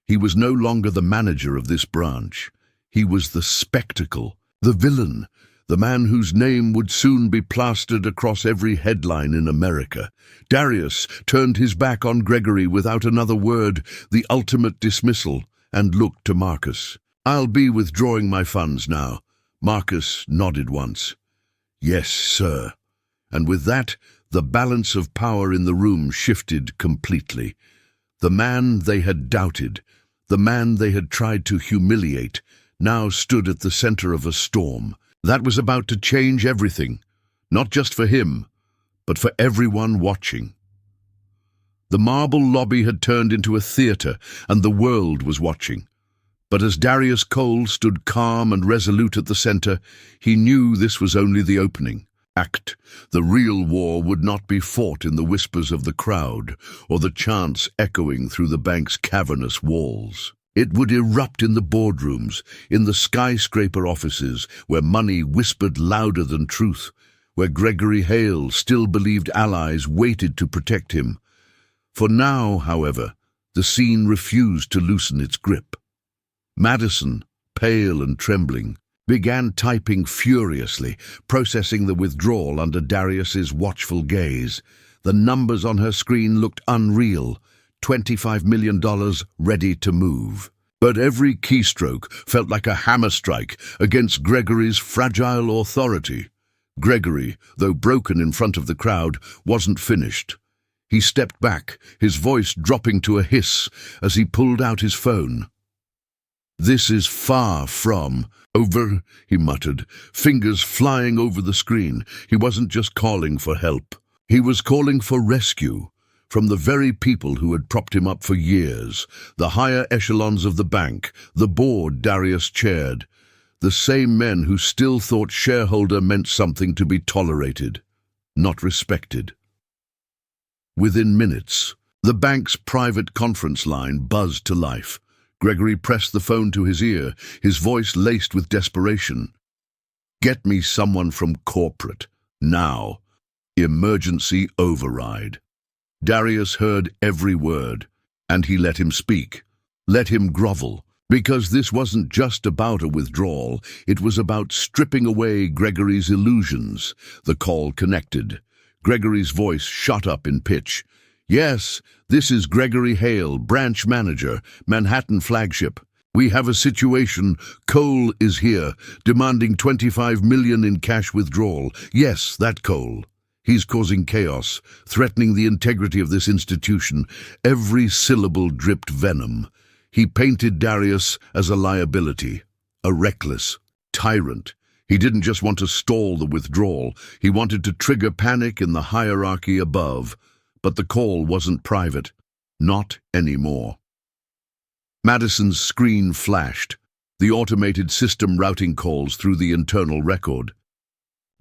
He was no longer the manager of this branch. He was the spectacle, the villain, the man whose name would soon be plastered across every headline in America. Darius turned his back on Gregory without another word, the ultimate dismissal, and looked to Marcus. "I'll be withdrawing my funds now." Marcus nodded once. "Yes, sir." And with that, the balance of power in the room shifted completely. The man they had doubted, the man they had tried to humiliate, now stood at the center of a storm that was about to change everything, not just for him, but for everyone watching. The marble lobby had turned into a theater, and the world was watching. But as Darius Cole stood calm and resolute at the center, he knew this was only the opening act. The real war would not be fought in the whispers of the crowd or the chants echoing through the bank's cavernous walls. It would erupt in the boardrooms, in the skyscraper offices where money whispered louder than truth, where Gregory Hale still believed allies waited to protect him. For now, however, the scene refused to loosen its grip. Madison, pale and trembling, began typing furiously, processing the withdrawal under Darius's watchful gaze. The numbers on her screen looked unreal. $25 million ready to move. But every keystroke felt like a hammer strike against Gregory's fragile authority. Gregory, though broken in front of the crowd, wasn't finished. He stepped back, his voice dropping to a hiss as he pulled out his phone. "This is far from over," he muttered, fingers flying over the screen. He wasn't just calling for help. He was calling for rescue. From the very people who had propped him up for years, the higher echelons of the bank, the board Darius chaired, the same men who still thought shareholder meant something to be tolerated, not respected. Within minutes, the bank's private conference line buzzed to life. Gregory pressed the phone to his ear, his voice laced with desperation. "Get me someone from corporate, now. Emergency override." Darius heard every word, and he let him speak, let him grovel, because this wasn't just about a withdrawal, it was about stripping away Gregory's illusions. The call connected. Gregory's voice shot up in pitch. "Yes, this is Gregory Hale, branch manager, Manhattan flagship. We have a situation. Cole is here, demanding $25 million in cash withdrawal. Yes, that Cole. He's causing chaos, threatening the integrity of this institution." Every syllable dripped venom. He painted Darius as a liability, a reckless tyrant. He didn't just want to stall the withdrawal, he wanted to trigger panic in the hierarchy above. But the call wasn't private. Not anymore. Madison's screen flashed, the automated system routing calls through the internal record.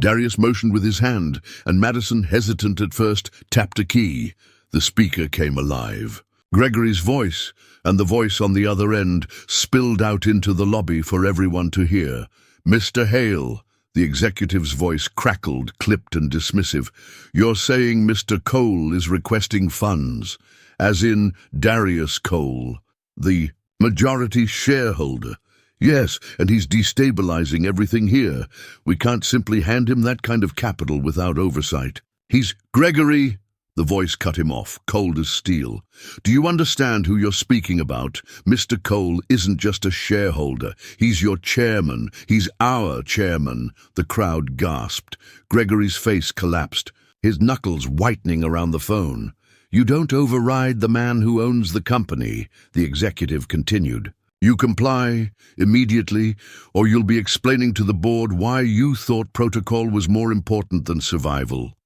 Darius motioned with his hand, and Madison, hesitant at first, tapped a key. The speaker came alive. Gregory's voice, and the voice on the other end, spilled out into the lobby for everyone to hear. "Mr. Hale," the executive's voice crackled, clipped and dismissive, "you're saying Mr. Cole is requesting funds, as in Darius Cole, the majority shareholder. Yes, and he's destabilizing everything here. We can't simply hand him that kind of capital without oversight. He's Gregory." The voice cut him off, cold as steel. "Do you understand who you're speaking about? Mr. Cole isn't just a shareholder. He's your chairman. He's our chairman." The crowd gasped. Gregory's face collapsed, his knuckles whitening around the phone. "You don't override the man who owns the company," the executive continued. "You comply immediately, or you'll be explaining to the board why you thought protocol was more important than survival."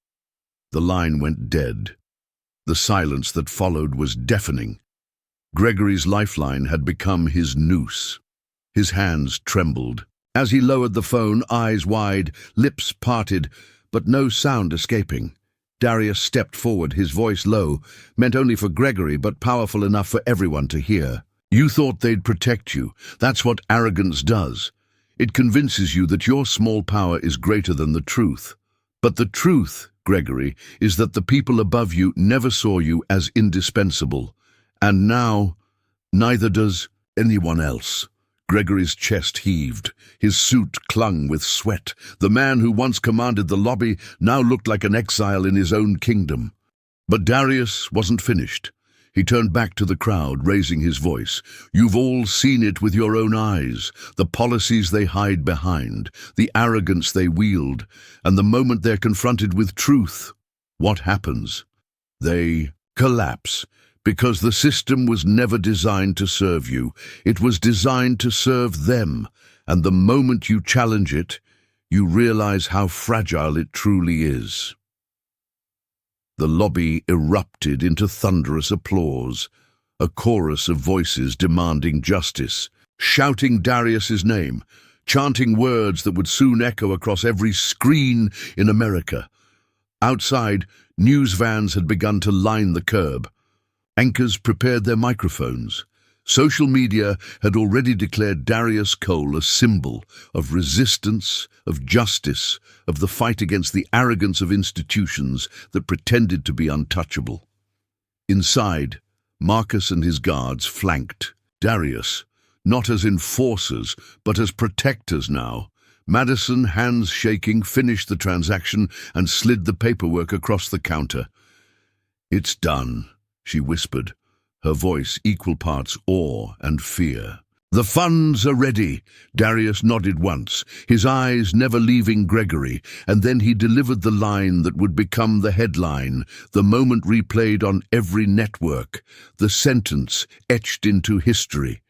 The line went dead. The silence that followed was deafening. Gregory's lifeline had become his noose. His hands trembled. As he lowered the phone, eyes wide, lips parted, but no sound escaping. Darius stepped forward, his voice low, meant only for Gregory but powerful enough for everyone to hear. You thought they'd protect you. That's what arrogance does. It convinces you that your small power is greater than the truth. But the truth, Gregory, is that the people above you never saw you as indispensable. And now, neither does anyone else. Gregory's chest heaved. His suit clung with sweat. The man who once commanded the lobby now looked like an exile in his own kingdom. But Darius wasn't finished. He turned back to the crowd, raising his voice. You've all seen it with your own eyes, the policies they hide behind, the arrogance they wield, and the moment they're confronted with truth, what happens? They collapse, because the system was never designed to serve you. It was designed to serve them, and the moment you challenge it, you realize how fragile it truly is. The lobby erupted into thunderous applause, a chorus of voices demanding justice, shouting Darius's name, chanting words that would soon echo across every screen in America. Outside, news vans had begun to line the curb. Anchors prepared their microphones. Social media had already declared Darius Cole a symbol of resistance, of justice, of the fight against the arrogance of institutions that pretended to be untouchable. Inside, Marcus and his guards flanked Darius, not as enforcers, but as protectors now. Madison, hands shaking, finished the transaction and slid the paperwork across the counter. "It's done," she whispered, her voice equal parts awe and fear. "The funds are ready." Darius nodded once, his eyes never leaving Gregory, and then he delivered the line that would become the headline, the moment replayed on every network, the sentence etched into history.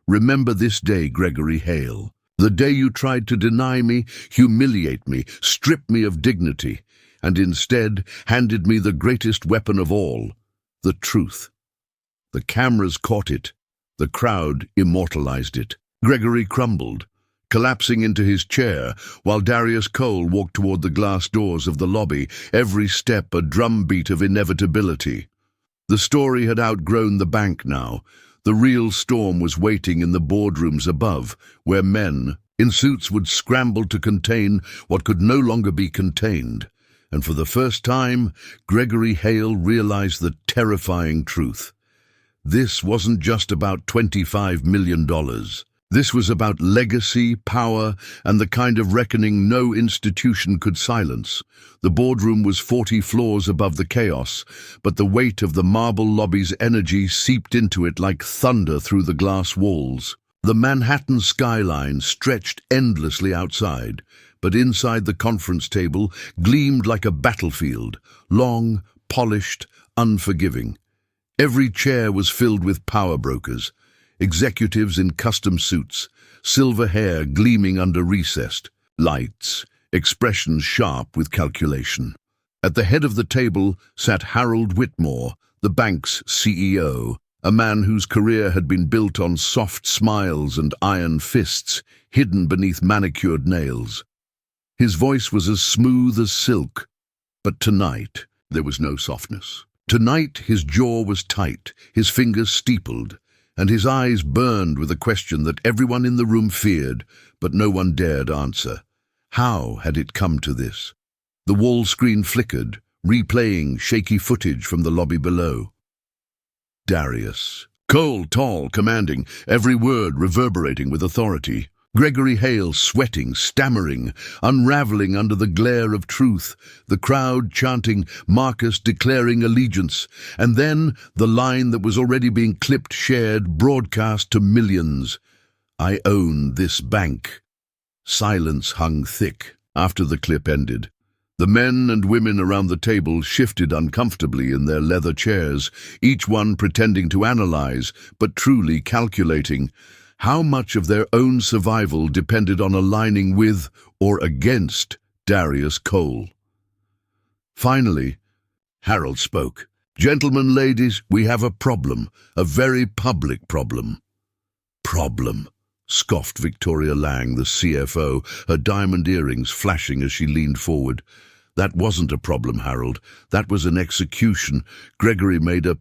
"Remember this day, Gregory Hale. The day you tried to deny me, humiliate me, strip me of dignity, and instead handed me the greatest weapon of all, the truth." The cameras caught it. The crowd immortalized it. Gregory crumbled, collapsing into his chair, while Darius Cole walked toward the glass doors of the lobby, every step a drumbeat of inevitability. The story had outgrown the bank now. The real storm was waiting in the boardrooms above, where men in suits would scramble to contain what could no longer be contained. And for the first time, Gregory Hale realized the terrifying truth. This wasn't just about $25 million. This was about legacy, power, and the kind of reckoning no institution could silence. The boardroom was 40 floors above the chaos, but the weight of the marble lobby's energy seeped into it like thunder through the glass walls. The Manhattan skyline stretched endlessly outside, but inside the conference table gleamed like a battlefield, long, polished, unforgiving. Every chair was filled with power brokers, executives in custom suits, silver hair gleaming under recessed lights, expressions sharp with calculation. At the head of the table sat Harold Whitmore, the bank's CEO, a man whose career had been built on soft smiles and iron fists, hidden beneath manicured nails. His voice was as smooth as silk, but tonight there was no softness. Tonight his jaw was tight, his fingers steepled, and his eyes burned with a question that everyone in the room feared, but no one dared answer. How had it come to this? The wall screen flickered, replaying shaky footage from the lobby below. Darius Cole, tall, commanding, every word reverberating with authority. Gregory Hale sweating, stammering, unraveling under the glare of truth, the crowd chanting, Marcus declaring allegiance, and then the line that was already being clipped, shared, broadcast to millions. "I own this bank." Silence hung thick after the clip ended. The men and women around the table shifted uncomfortably in their leather chairs, each one pretending to analyze, but truly calculating. How much of their own survival depended on aligning with or against Darius Cole? Finally, Harold spoke. "Gentlemen, ladies, we have a problem, a very public problem." "Problem," scoffed Victoria Lang, the CFO, her diamond earrings flashing as she leaned forward. "That wasn't a problem, Harold. That was an execution. Gregory made a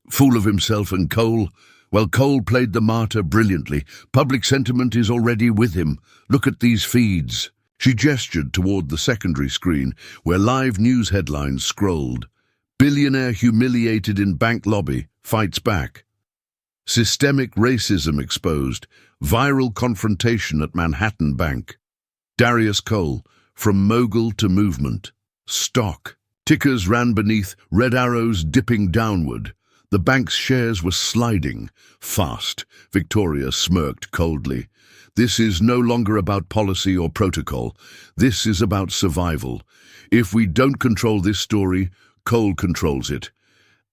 fool of himself, and Cole, Well, Cole played the martyr brilliantly. Public sentiment is already with him. Look at these feeds. She gestured toward the secondary screen, where live news headlines scrolled. Billionaire humiliated in bank lobby, fights back. Systemic racism exposed, viral confrontation at Manhattan Bank. Darius Cole, from mogul to movement. Stock. Tickers ran beneath, red arrows dipping downward. The bank's shares were sliding. Fast. Victoria smirked coldly. This is no longer about policy or protocol. This is about survival. If we don't control this story, Cole controls it.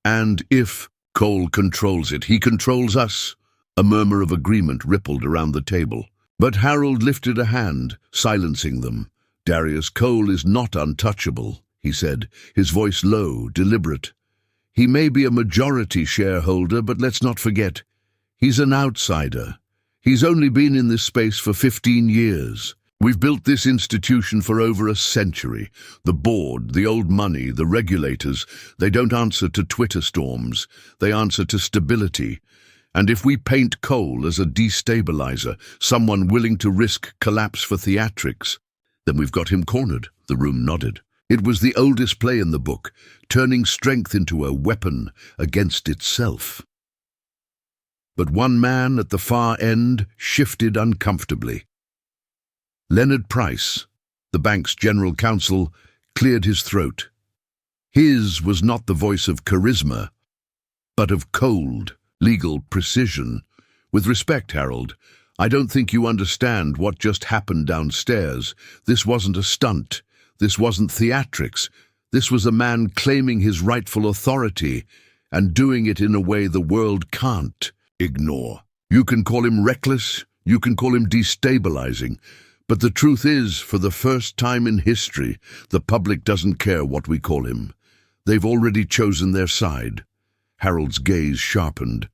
And if Cole controls it, he controls us. A murmur of agreement rippled around the table. But Harold lifted a hand, silencing them. Darius Cole is not untouchable, he said, his voice low, deliberate. He may be a majority shareholder, but let's not forget, he's an outsider. He's only been in this space for 15 years. We've built this institution for over a century. The board, the old money, the regulators, they don't answer to Twitter storms. They answer to stability. And if we paint Cole as a destabilizer, someone willing to risk collapse for theatrics, then we've got him cornered. The room nodded. It was the oldest play in the book, turning strength into a weapon against itself. But one man at the far end shifted uncomfortably. Leonard Price, the bank's general counsel, cleared his throat. His was not the voice of charisma, but of cold, legal precision. With respect, Harold, I don't think you understand what just happened downstairs. This wasn't a stunt. This wasn't theatrics. This was a man claiming his rightful authority and doing it in a way the world can't ignore. You can call him reckless, you can call him destabilizing, but the truth is, for the first time in history, the public doesn't care what we call him. They've already chosen their side. Harold's gaze sharpened.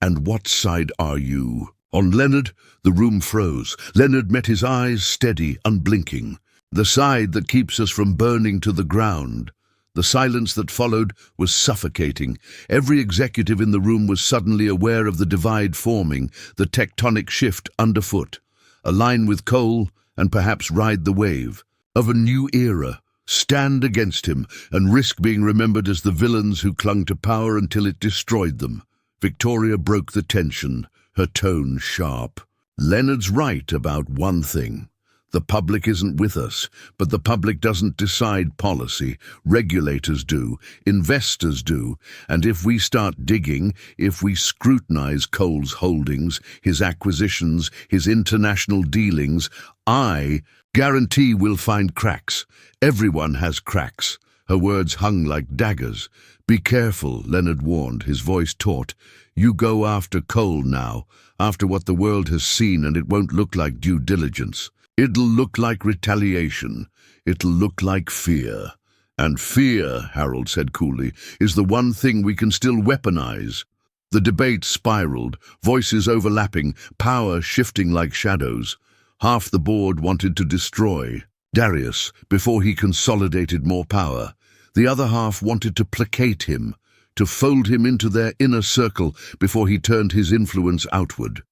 And what side are you? On Leonard, the room froze. Leonard met his eyes steady, unblinking. The side that keeps us from burning to the ground. The silence that followed was suffocating. Every executive in the room was suddenly aware of the divide forming, the tectonic shift underfoot. Align with Cole and perhaps ride the wave of a new era. Stand against him and risk being remembered as the villains who clung to power until it destroyed them. Victoria broke the tension, her tone sharp. Leonard's right about one thing. The public isn't with us, but the public doesn't decide policy. Regulators do, investors do, and if we start digging, if we scrutinize Cole's holdings, his acquisitions, his international dealings, I guarantee we'll find cracks. Everyone has cracks. Her words hung like daggers. Be careful, Leonard warned, his voice taut. You go after Cole now, after what the world has seen, and it won't look like due diligence. It'll look like retaliation. It'll look like fear. And fear, Harold said coolly, is the one thing we can still weaponize. The debate spiraled, voices overlapping, power shifting like shadows. Half the board wanted to destroy Darius before he consolidated more power. The other half wanted to placate him, to fold him into their inner circle before he turned his influence outward.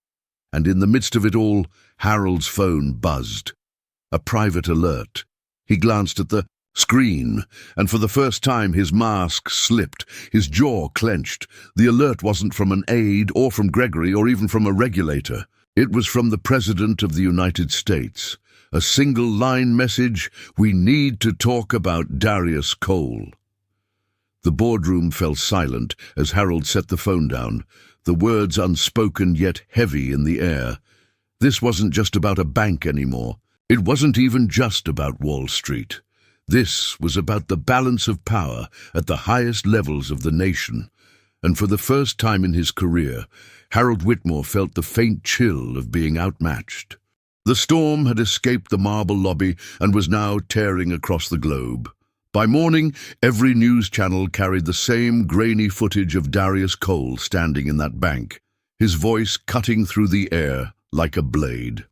And in the midst of it all, Harold's phone buzzed. A private alert. He glanced at the screen, and for the first time his mask slipped, his jaw clenched. The alert wasn't from an aide or from Gregory or even from a regulator. It was from the President of the United States. A single-line message: we need to talk about Darius Cole. The boardroom fell silent as Harold set the phone down, the words unspoken yet heavy in the air. This wasn't just about a bank anymore. It wasn't even just about Wall Street. This was about the balance of power at the highest levels of the nation. And for the first time in his career, Harold Whitmore felt the faint chill of being outmatched. The storm had escaped the marble lobby and was now tearing across the globe. By morning, every news channel carried the same grainy footage of Darius Cole standing in that bank, his voice cutting through the air like a blade.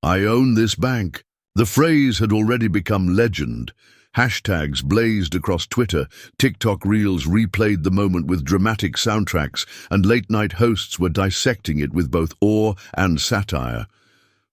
I own this bank. The phrase had already become legend. Hashtags blazed across Twitter, TikTok reels replayed the moment with dramatic soundtracks, and late-night hosts were dissecting it with both awe and satire.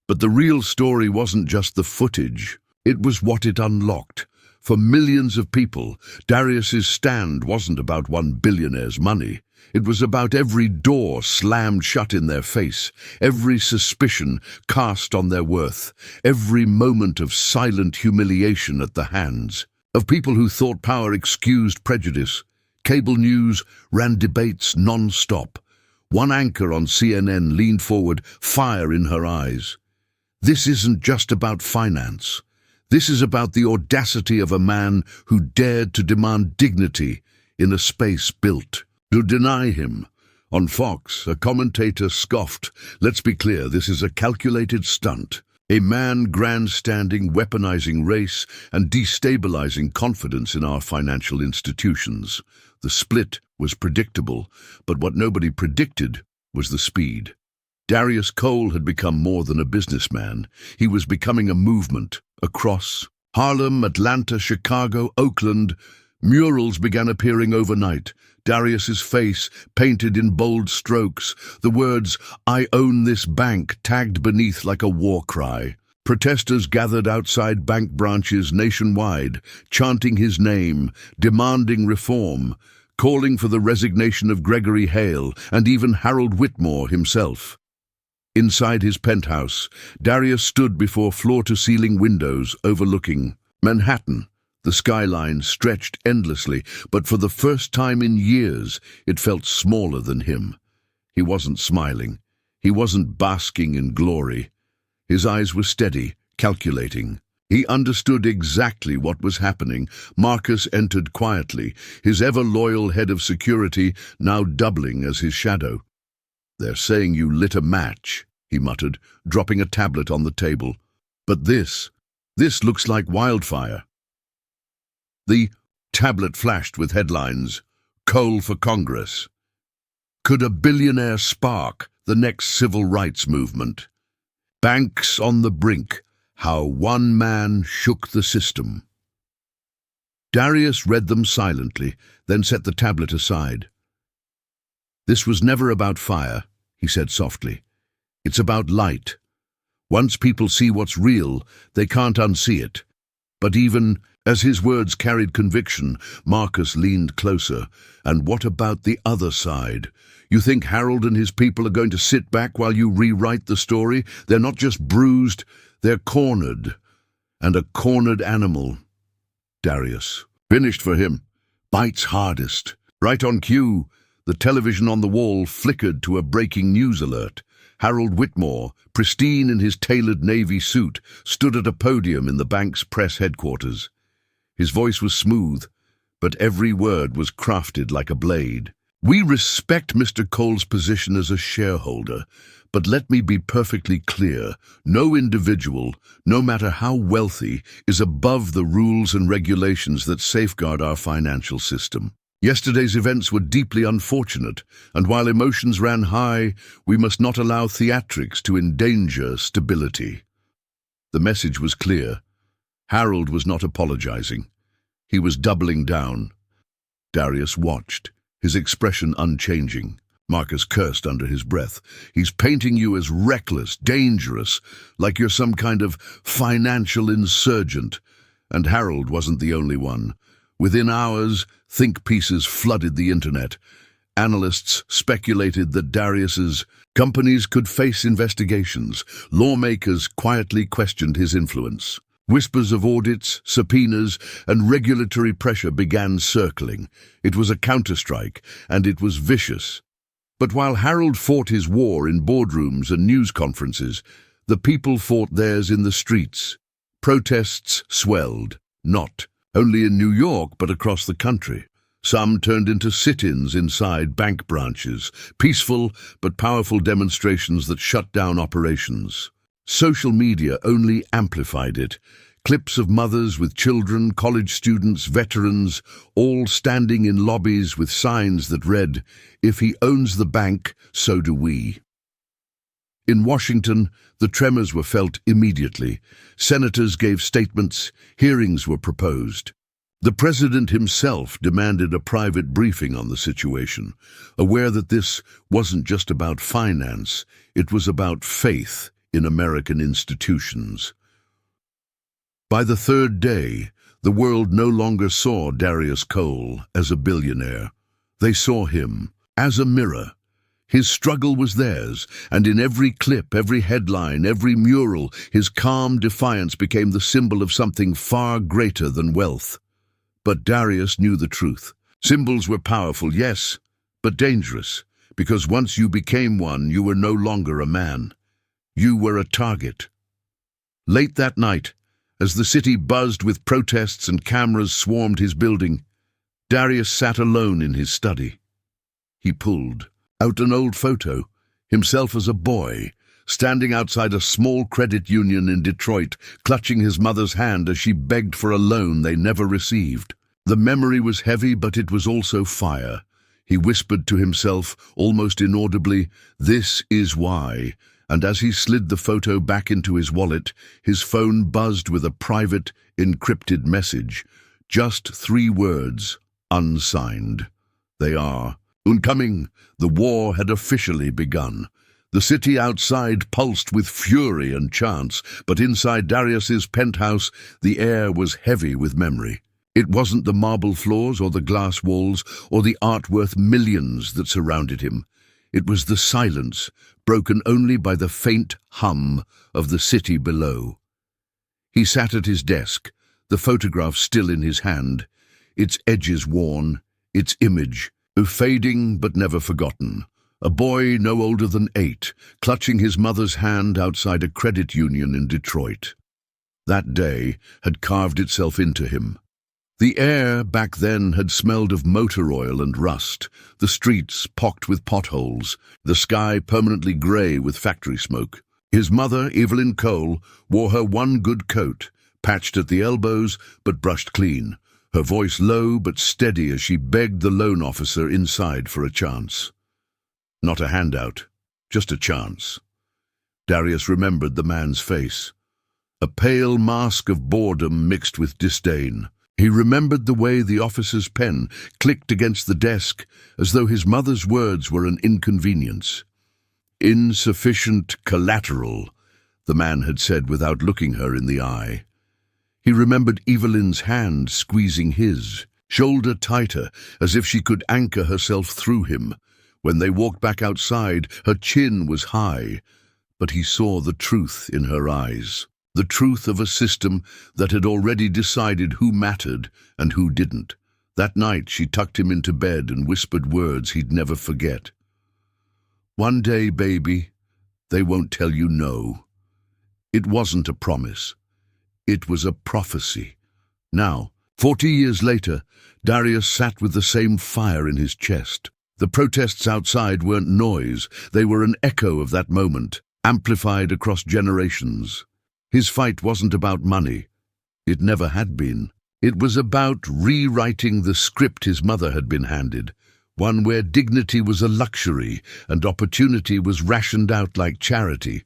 But the real story wasn't just the footage, it was what it unlocked. For millions of people, Darius's stand wasn't about one billionaire's money. It was about every door slammed shut in their face, every suspicion cast on their worth, every moment of silent humiliation at the hands of people who thought power excused prejudice. Cable news ran debates non-stop. One anchor on CNN leaned forward, fire in her eyes. This isn't just about finance. This is about the audacity of a man who dared to demand dignity in a space built to deny him. On Fox, a commentator scoffed, "Let's be clear, this is a calculated stunt. A man grandstanding, weaponizing race, and destabilizing confidence in our financial institutions." The split was predictable, but what nobody predicted was the speed. Darius Cole had become more than a businessman. He was becoming a movement. Across Harlem, Atlanta, Chicago, Oakland, murals began appearing overnight. Darius's face painted in bold strokes, the words, "I own this bank," tagged beneath like a war cry. Protesters gathered outside bank branches nationwide, chanting his name, demanding reform, calling for the resignation of Gregory Hale and even Harold Whitmore himself. Inside his penthouse, Darius stood before floor-to-ceiling windows overlooking Manhattan. The skyline stretched endlessly, but for the first time in years, it felt smaller than him. He wasn't smiling. He wasn't basking in glory. His eyes were steady, calculating. He understood exactly what was happening. Marcus entered quietly, his ever-loyal head of security now doubling as his shadow. "They're saying you lit a match," he muttered, dropping a tablet on the table. "But this looks like wildfire." The tablet flashed with headlines, "Cole for Congress." Could a billionaire spark the next civil rights movement? Banks on the brink, how one man shook the system. Darius read them silently, then set the tablet aside. "This was never about fire," he said softly. "It's about light. Once people see what's real, they can't unsee it." But even as his words carried conviction, Marcus leaned closer. "And what about the other side? You think Harold and his people are going to sit back while you rewrite the story? They're not just bruised, they're cornered. And a cornered animal." Darius. Finished for him. Bites hardest. Right on cue, the television on the wall flickered to a breaking news alert. Harold Whitmore, pristine in his tailored navy suit, stood at a podium in the bank's press headquarters. His voice was smooth, but every word was crafted like a blade. "We respect Mr. Cole's position as a shareholder, but let me be perfectly clear. No individual, no matter how wealthy, is above the rules and regulations that safeguard our financial system. Yesterday's events were deeply unfortunate, and while emotions ran high, we must not allow theatrics to endanger stability." The message was clear. Harold was not apologizing. He was doubling down. Darius watched, his expression unchanging. Marcus cursed under his breath. "He's painting you as reckless, dangerous, like you're some kind of financial insurgent." And Harold wasn't the only one. Within hours, think pieces flooded the internet. Analysts speculated that Darius's companies could face investigations. Lawmakers quietly questioned his influence. Whispers of audits, subpoenas, and regulatory pressure began circling. It was a counterstrike, and it was vicious. But while Harold fought his war in boardrooms and news conferences, the people fought theirs in the streets. Protests swelled, not only in New York but across the country. Some turned into sit-ins inside bank branches, peaceful but powerful demonstrations that shut down operations. Social media only amplified it. Clips of mothers with children, college students, veterans, all standing in lobbies with signs that read, "If he owns the bank, so do we." In Washington, the tremors were felt immediately. Senators gave statements, hearings were proposed. The president himself demanded a private briefing on the situation, aware that this wasn't just about finance, it was about faith in American institutions. By the third day, the world no longer saw Darius Cole as a billionaire. They saw him as a mirror. His struggle was theirs, and in every clip, every headline, every mural, his calm defiance became the symbol of something far greater than wealth. But Darius knew the truth. Symbols were powerful, yes, but dangerous, because once you became one, you were no longer a man. You were a target. Late that night, as the city buzzed with protests and cameras swarmed his building, Darius sat alone in his study. He pulled out an old photo, himself as a boy, standing outside a small credit union in Detroit, clutching his mother's hand as she begged for a loan they never received. The memory was heavy, but it was also fire. He whispered to himself, almost inaudibly, "This is why." And as he slid the photo back into his wallet, his phone buzzed with a private, encrypted message. Just 3 words, unsigned. They are, "Incoming." The war had officially begun. The city outside pulsed with fury and chance, but inside Darius's penthouse, the air was heavy with memory. It wasn't the marble floors or the glass walls or the art worth millions that surrounded him. It was the silence, broken only by the faint hum of the city below. He sat at his desk, the photograph still in his hand, its edges worn, its image fading but never forgotten. A boy no older than 8, clutching his mother's hand outside a credit union in Detroit. That day had carved itself into him. The air back then had smelled of motor oil and rust, the streets pocked with potholes, the sky permanently grey with factory smoke. His mother, Evelyn Cole, wore her one good coat, patched at the elbows but brushed clean, her voice low but steady as she begged the loan officer inside for a chance. Not a handout, just a chance. Darius remembered the man's face, a pale mask of boredom mixed with disdain. He remembered the way the officer's pen clicked against the desk as though his mother's words were an inconvenience. "Insufficient collateral," the man had said without looking her in the eye. He remembered Evelyn's hand squeezing his, shoulder tighter, as if she could anchor herself through him. When they walked back outside, her chin was high, but he saw the truth in her eyes. The truth of a system that had already decided who mattered and who didn't. That night she tucked him into bed and whispered words he'd never forget. "One day, baby, they won't tell you no." It wasn't a promise. It was a prophecy. Now, 40 years later, Darius sat with the same fire in his chest. The protests outside weren't noise. They were an echo of that moment, amplified across generations. His fight wasn't about money. It never had been. It was about rewriting the script his mother had been handed, one where dignity was a luxury and opportunity was rationed out like charity.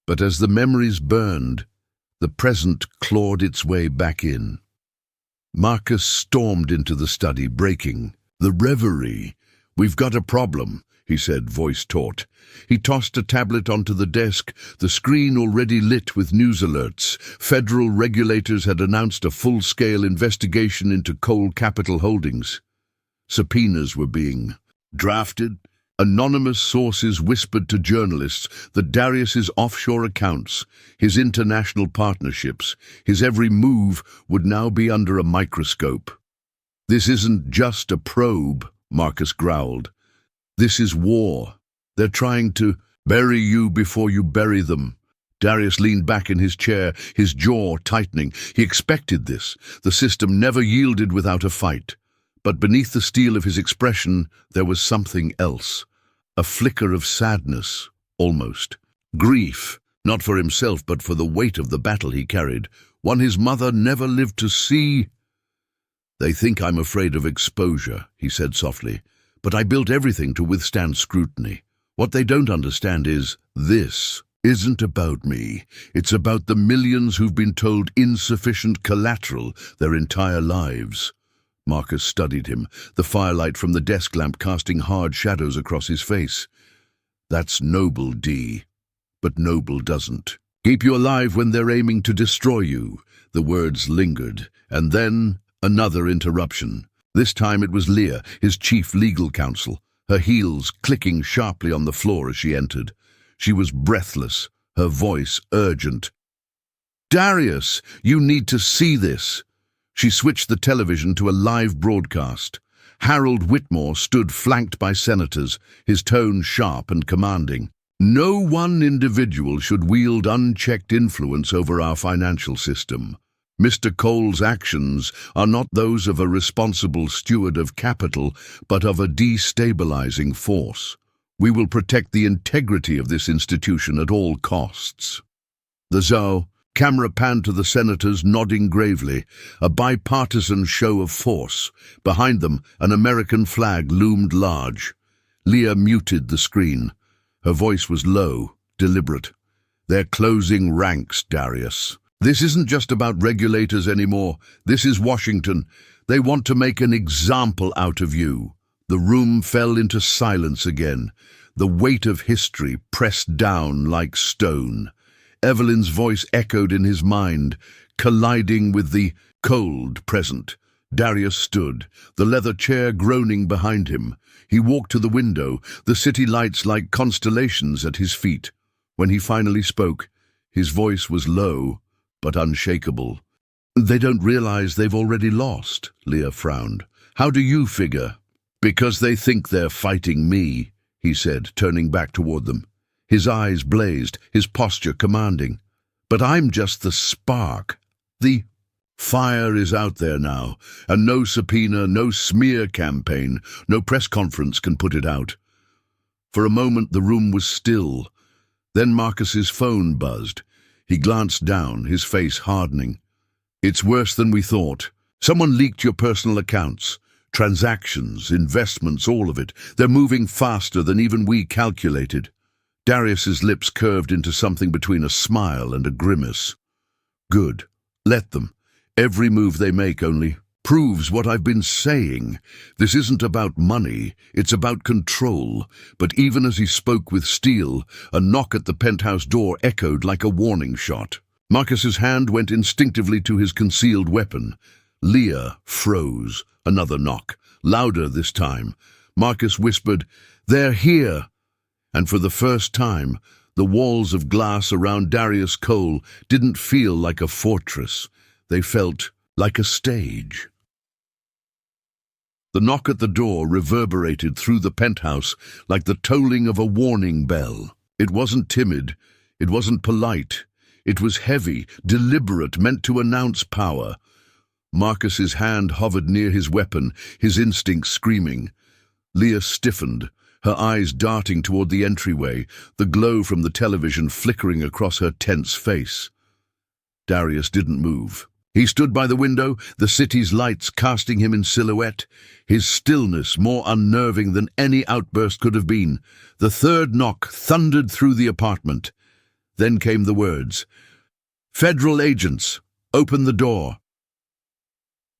But as the memories burned, the present clawed its way back in. Marcus stormed into the study, breaking the reverie. "We've got a problem," he said, voice taut. He tossed a tablet onto the desk, the screen already lit with news alerts. Federal regulators had announced a full-scale investigation into Cole Capital Holdings. Subpoenas were being drafted. Anonymous sources whispered to journalists that Darius's offshore accounts, his international partnerships, his every move would now be under a microscope. "This isn't just a probe," Marcus growled. "This is war. They're trying to bury you before you bury them." Darius leaned back in his chair, his jaw tightening. He expected this. The system never yielded without a fight. But beneath the steel of his expression, there was something else. A flicker of sadness, almost. Grief, not for himself, but for the weight of the battle he carried, one his mother never lived to see. "They think I'm afraid of exposure," he said softly, "but I built everything to withstand scrutiny. What they don't understand is, this isn't about me. It's about the millions who've been told insufficient collateral their entire lives. Marcus studied him, the firelight from the desk lamp casting hard shadows across his face. That's noble, D. But noble doesn't. Keep you alive when they're aiming to destroy you. The words lingered, and then another interruption. This time it was Leah, his chief legal counsel, her heels clicking sharply on the floor as she entered. She was breathless, her voice urgent. "Darius, you need to see this." She switched the television to a live broadcast. Harold Whitmore stood flanked by senators, his tone sharp and commanding. "No one individual should wield unchecked influence over our financial system. Mr. Cole's actions are not those of a responsible steward of capital, but of a destabilizing force. We will protect the integrity of this institution at all costs." The Zhao camera panned to the senators nodding gravely, a bipartisan show of force. Behind them, an American flag loomed large. Leah muted the screen. Her voice was low, deliberate. "They're closing ranks, Darius. This isn't just about regulators anymore. This is Washington. They want to make an example out of you." The room fell into silence again, the weight of history pressed down like stone. Evelyn's voice echoed in his mind, colliding with the cold present. Darius stood, the leather chair groaning behind him. He walked to the window, the city lights like constellations at his feet. When he finally spoke, his voice was low, but unshakable. "They don't realize they've already lost," Leah frowned. "How do you figure?" "Because they think they're fighting me," he said, turning back toward them. His eyes blazed, his posture commanding. "But I'm just the spark. The fire is out there now, and no subpoena, no smear campaign, no press conference can put it out." For a moment the room was still. Then Marcus's phone buzzed. He glanced down, his face hardening. "It's worse than we thought. Someone leaked your personal accounts. Transactions, investments, all of it. They're moving faster than even we calculated." Darius's lips curved into something between a smile and a grimace. "Good. Let them. Every move they make only proves what I've been saying. This isn't about money, it's about control." But even as he spoke with steel, a knock at the penthouse door echoed like a warning shot. Marcus's hand went instinctively to his concealed weapon. Leah froze. Another knock, louder this time. Marcus whispered, "They're here." And for the first time, the walls of glass around Darius Cole didn't feel like a fortress. They felt like a stage. The knock at the door reverberated through the penthouse like the tolling of a warning bell. It wasn't timid. It wasn't polite. It was heavy, deliberate, meant to announce power. Marcus's hand hovered near his weapon, his instincts screaming. Leah stiffened, her eyes darting toward the entryway, the glow from the television flickering across her tense face. Darius didn't move. He stood by the window, the city's lights casting him in silhouette, his stillness more unnerving than any outburst could have been. The third knock thundered through the apartment. Then came the words, "Federal agents, open the door."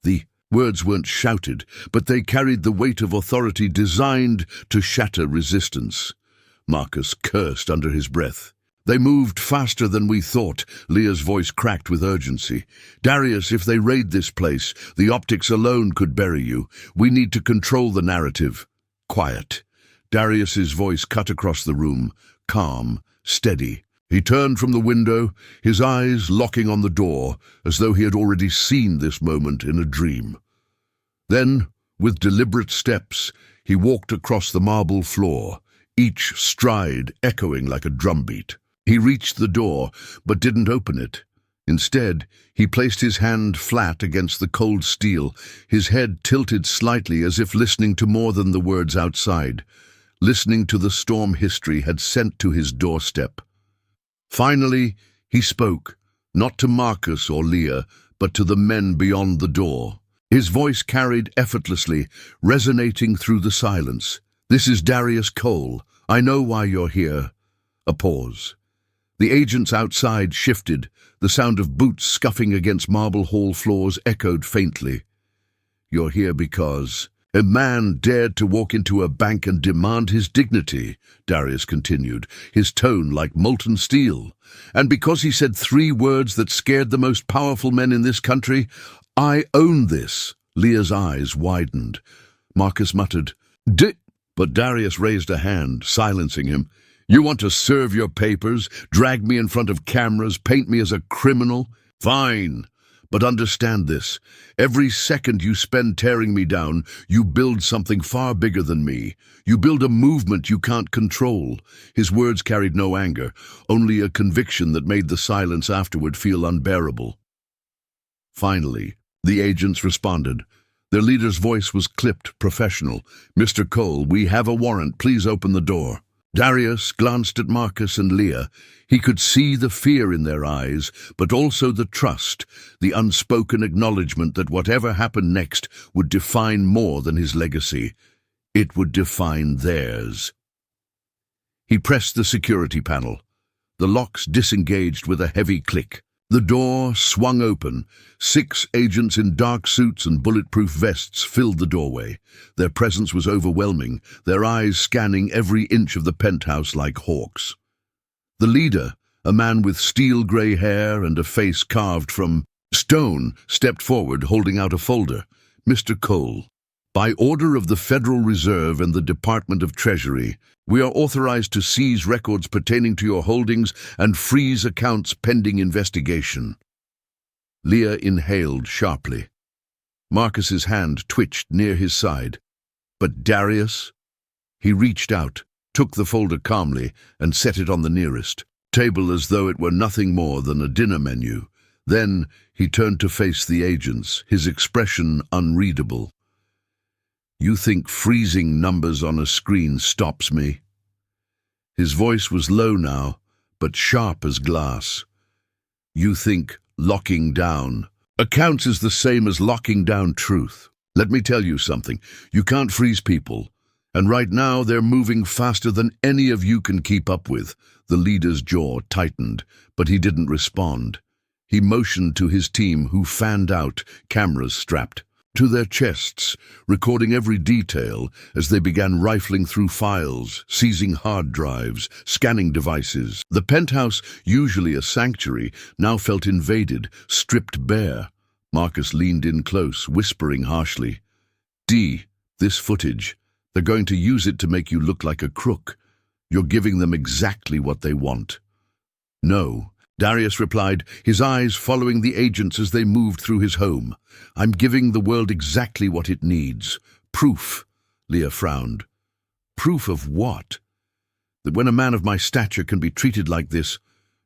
The words weren't shouted, but they carried the weight of authority designed to shatter resistance. Marcus cursed under his breath. "They moved faster than we thought," Leah's voice cracked with urgency. "Darius, if they raid this place, the optics alone could bury you. We need to control the narrative." "Quiet." Darius's voice cut across the room, calm, steady. He turned from the window, his eyes locking on the door, as though he had already seen this moment in a dream. Then, with deliberate steps, he walked across the marble floor, each stride echoing like a drumbeat. He reached the door, but didn't open it. Instead, he placed his hand flat against the cold steel, his head tilted slightly as if listening to more than the words outside, listening to the storm history had sent to his doorstep. Finally, he spoke, not to Marcus or Leah, but to the men beyond the door. His voice carried effortlessly, resonating through the silence. "This is Darius Cole. I know why you're here. A pause. The agents outside shifted. The sound of boots scuffing against marble hall floors echoed faintly. You're here because a man dared to walk into a bank and demand his dignity, Darius continued, his tone like molten steel. And because he said 3 words that scared the most powerful men in this country, I own this. Leah's eyes widened. Marcus muttered, But Darius raised a hand, silencing him. You want to serve your papers, drag me in front of cameras, paint me as a criminal? Fine. But understand this. Every second you spend tearing me down, you build something far bigger than me. You build a movement you can't control. His words carried no anger, only a conviction that made the silence afterward feel unbearable. Finally, the agents responded. Their leader's voice was clipped, professional. Mr. Cole, we have a warrant. Please open the door. Darius glanced at Marcus and Leah. He could see the fear in their eyes, but also the trust, the unspoken acknowledgement that whatever happened next would define more than his legacy. It would define theirs. He pressed the security panel. The locks disengaged with a heavy click. The door swung open. 6 agents in dark suits and bulletproof vests filled the doorway. Their presence was overwhelming, their eyes scanning every inch of the penthouse like hawks. The leader, a man with steel-grey hair and a face carved from stone, stepped forward, holding out a folder. Mr. Cole, by order of the Federal Reserve and the Department of Treasury, we are authorized to seize records pertaining to your holdings and freeze accounts pending investigation. Leah inhaled sharply. Marcus's hand twitched near his side. But Darius? He reached out, took the folder calmly, and set it on the nearest table as though it were nothing more than a dinner menu. Then he turned to face the agents, his expression unreadable. You think freezing numbers on a screen stops me? His voice was low now, but sharp as glass. You think locking down accounts is the same as locking down truth. Let me tell you something. You can't freeze people. And right now they're moving faster than any of you can keep up with. The leader's jaw tightened, but he didn't respond. He motioned to his team, who fanned out, cameras strapped to their chests, recording every detail as they began rifling through files, seizing hard drives, scanning devices. The penthouse, usually a sanctuary, now felt invaded, stripped bare. Marcus leaned in close, whispering harshly, This footage, they're going to use it to make you look like a crook. You're giving them exactly what they want. No, Darius replied, his eyes following the agents as they moved through his home. I'm giving the world exactly what it needs. Proof, Leah frowned. Proof of what? That when a man of my stature can be treated like this,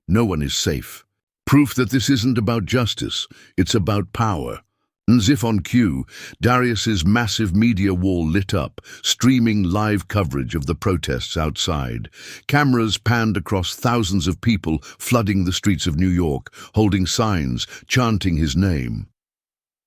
no one is safe. Proof that this isn't about justice, it's about power. As if on cue, Darius's massive media wall lit up, streaming live coverage of the protests outside. Cameras panned across thousands of people flooding the streets of New York, holding signs, chanting his name.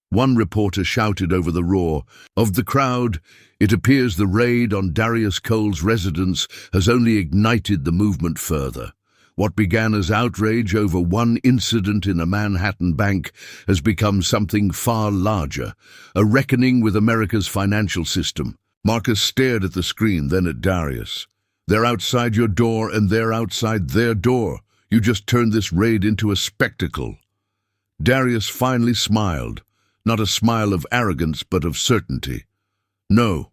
One reporter shouted over the roar of the crowd, "It appears the raid on Darius Cole's residence has only ignited the movement further. What began as outrage over one incident in a Manhattan bank has become something far larger, a reckoning with America's financial system." Marcus stared at the screen, then at Darius. They're outside your door and they're outside their door. You just turned this raid into a spectacle. Darius finally smiled, not a smile of arrogance but of certainty. No,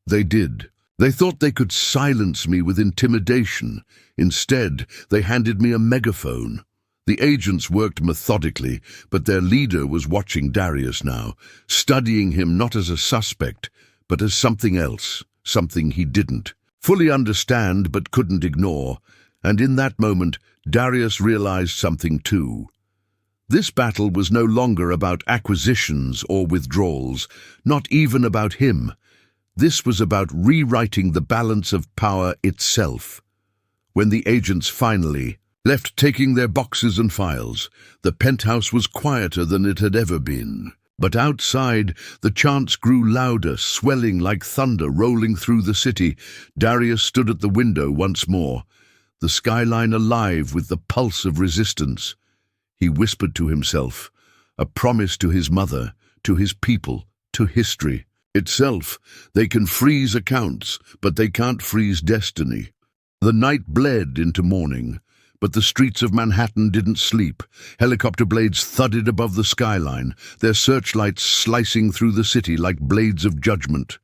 they did. They thought they could silence me with intimidation. Instead, they handed me a megaphone. The agents worked methodically, but their leader was watching Darius now, studying him not as a suspect, but as something else, something he didn't fully understand but couldn't ignore. And in that moment, Darius realized something too. This battle was no longer about acquisitions or withdrawals, not even about him. This was about rewriting the balance of power itself. When the agents finally left taking their boxes and files, the penthouse was quieter than it had ever been. But outside, the chants grew louder, swelling like thunder rolling through the city. Darius stood at the window once more, the skyline alive with the pulse of resistance. He whispered to himself, a promise to his mother, to his people, to history itself. They can freeze accounts, but they can't freeze destiny. The night bled into morning, but the streets of Manhattan didn't sleep. Helicopter blades thudded above the skyline, their searchlights slicing through the city like blades of judgment.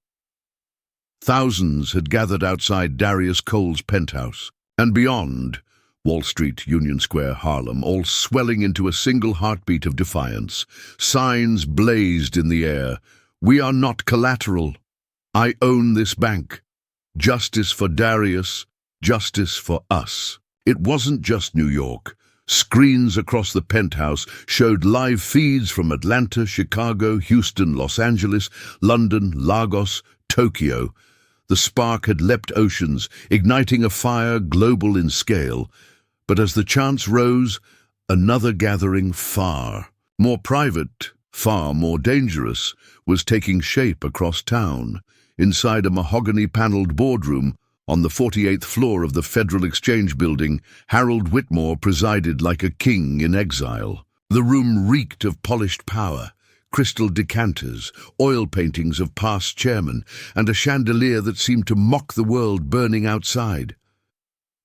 Thousands had gathered outside Darius Cole's penthouse, and beyond, Wall Street, Union Square, Harlem, all swelling into a single heartbeat of defiance. Signs blazed in the air. We are not collateral. I own this bank. Justice for Darius, justice for us. It wasn't just New York. Screens across the penthouse showed live feeds from Atlanta, Chicago, Houston, Los Angeles, London, Lagos, Tokyo. The spark had leapt oceans, igniting a fire global in scale. But as the chants rose, another gathering far more private, far more dangerous, was taking shape across town. Inside a mahogany-paneled boardroom, on the 48th floor of the Federal Exchange Building, Harold Whitmore presided like a king in exile. The room reeked of polished power, crystal decanters, oil paintings of past chairmen, and a chandelier that seemed to mock the world burning outside.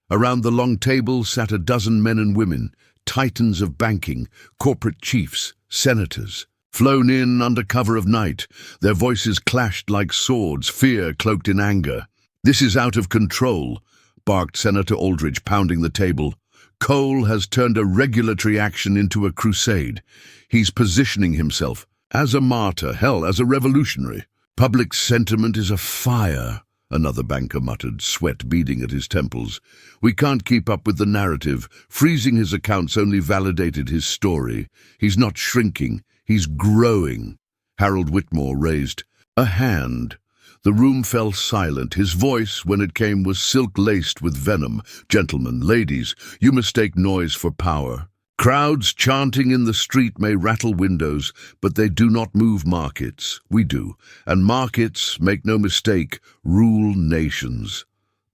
Around the long table sat a dozen men and women, titans of banking, corporate chiefs, senators. Flown in under cover of night, their voices clashed like swords, fear cloaked in anger. "This is out of control," barked Senator Aldridge, pounding the table. "Cole has turned a regulatory action into a crusade. He's positioning himself as a martyr, hell, as a revolutionary. Public sentiment is afire," another banker muttered, sweat beading at his temples. "We can't keep up with the narrative. Freezing his accounts only validated his story. He's not shrinking, he's growing." Harold Whitmore raised a hand. The room fell silent. His voice, when it came, was silk-laced with venom. "Gentlemen, ladies, you mistake noise for power. Crowds chanting in the street may rattle windows, but they do not move markets. We do. And markets, make no mistake, rule nations."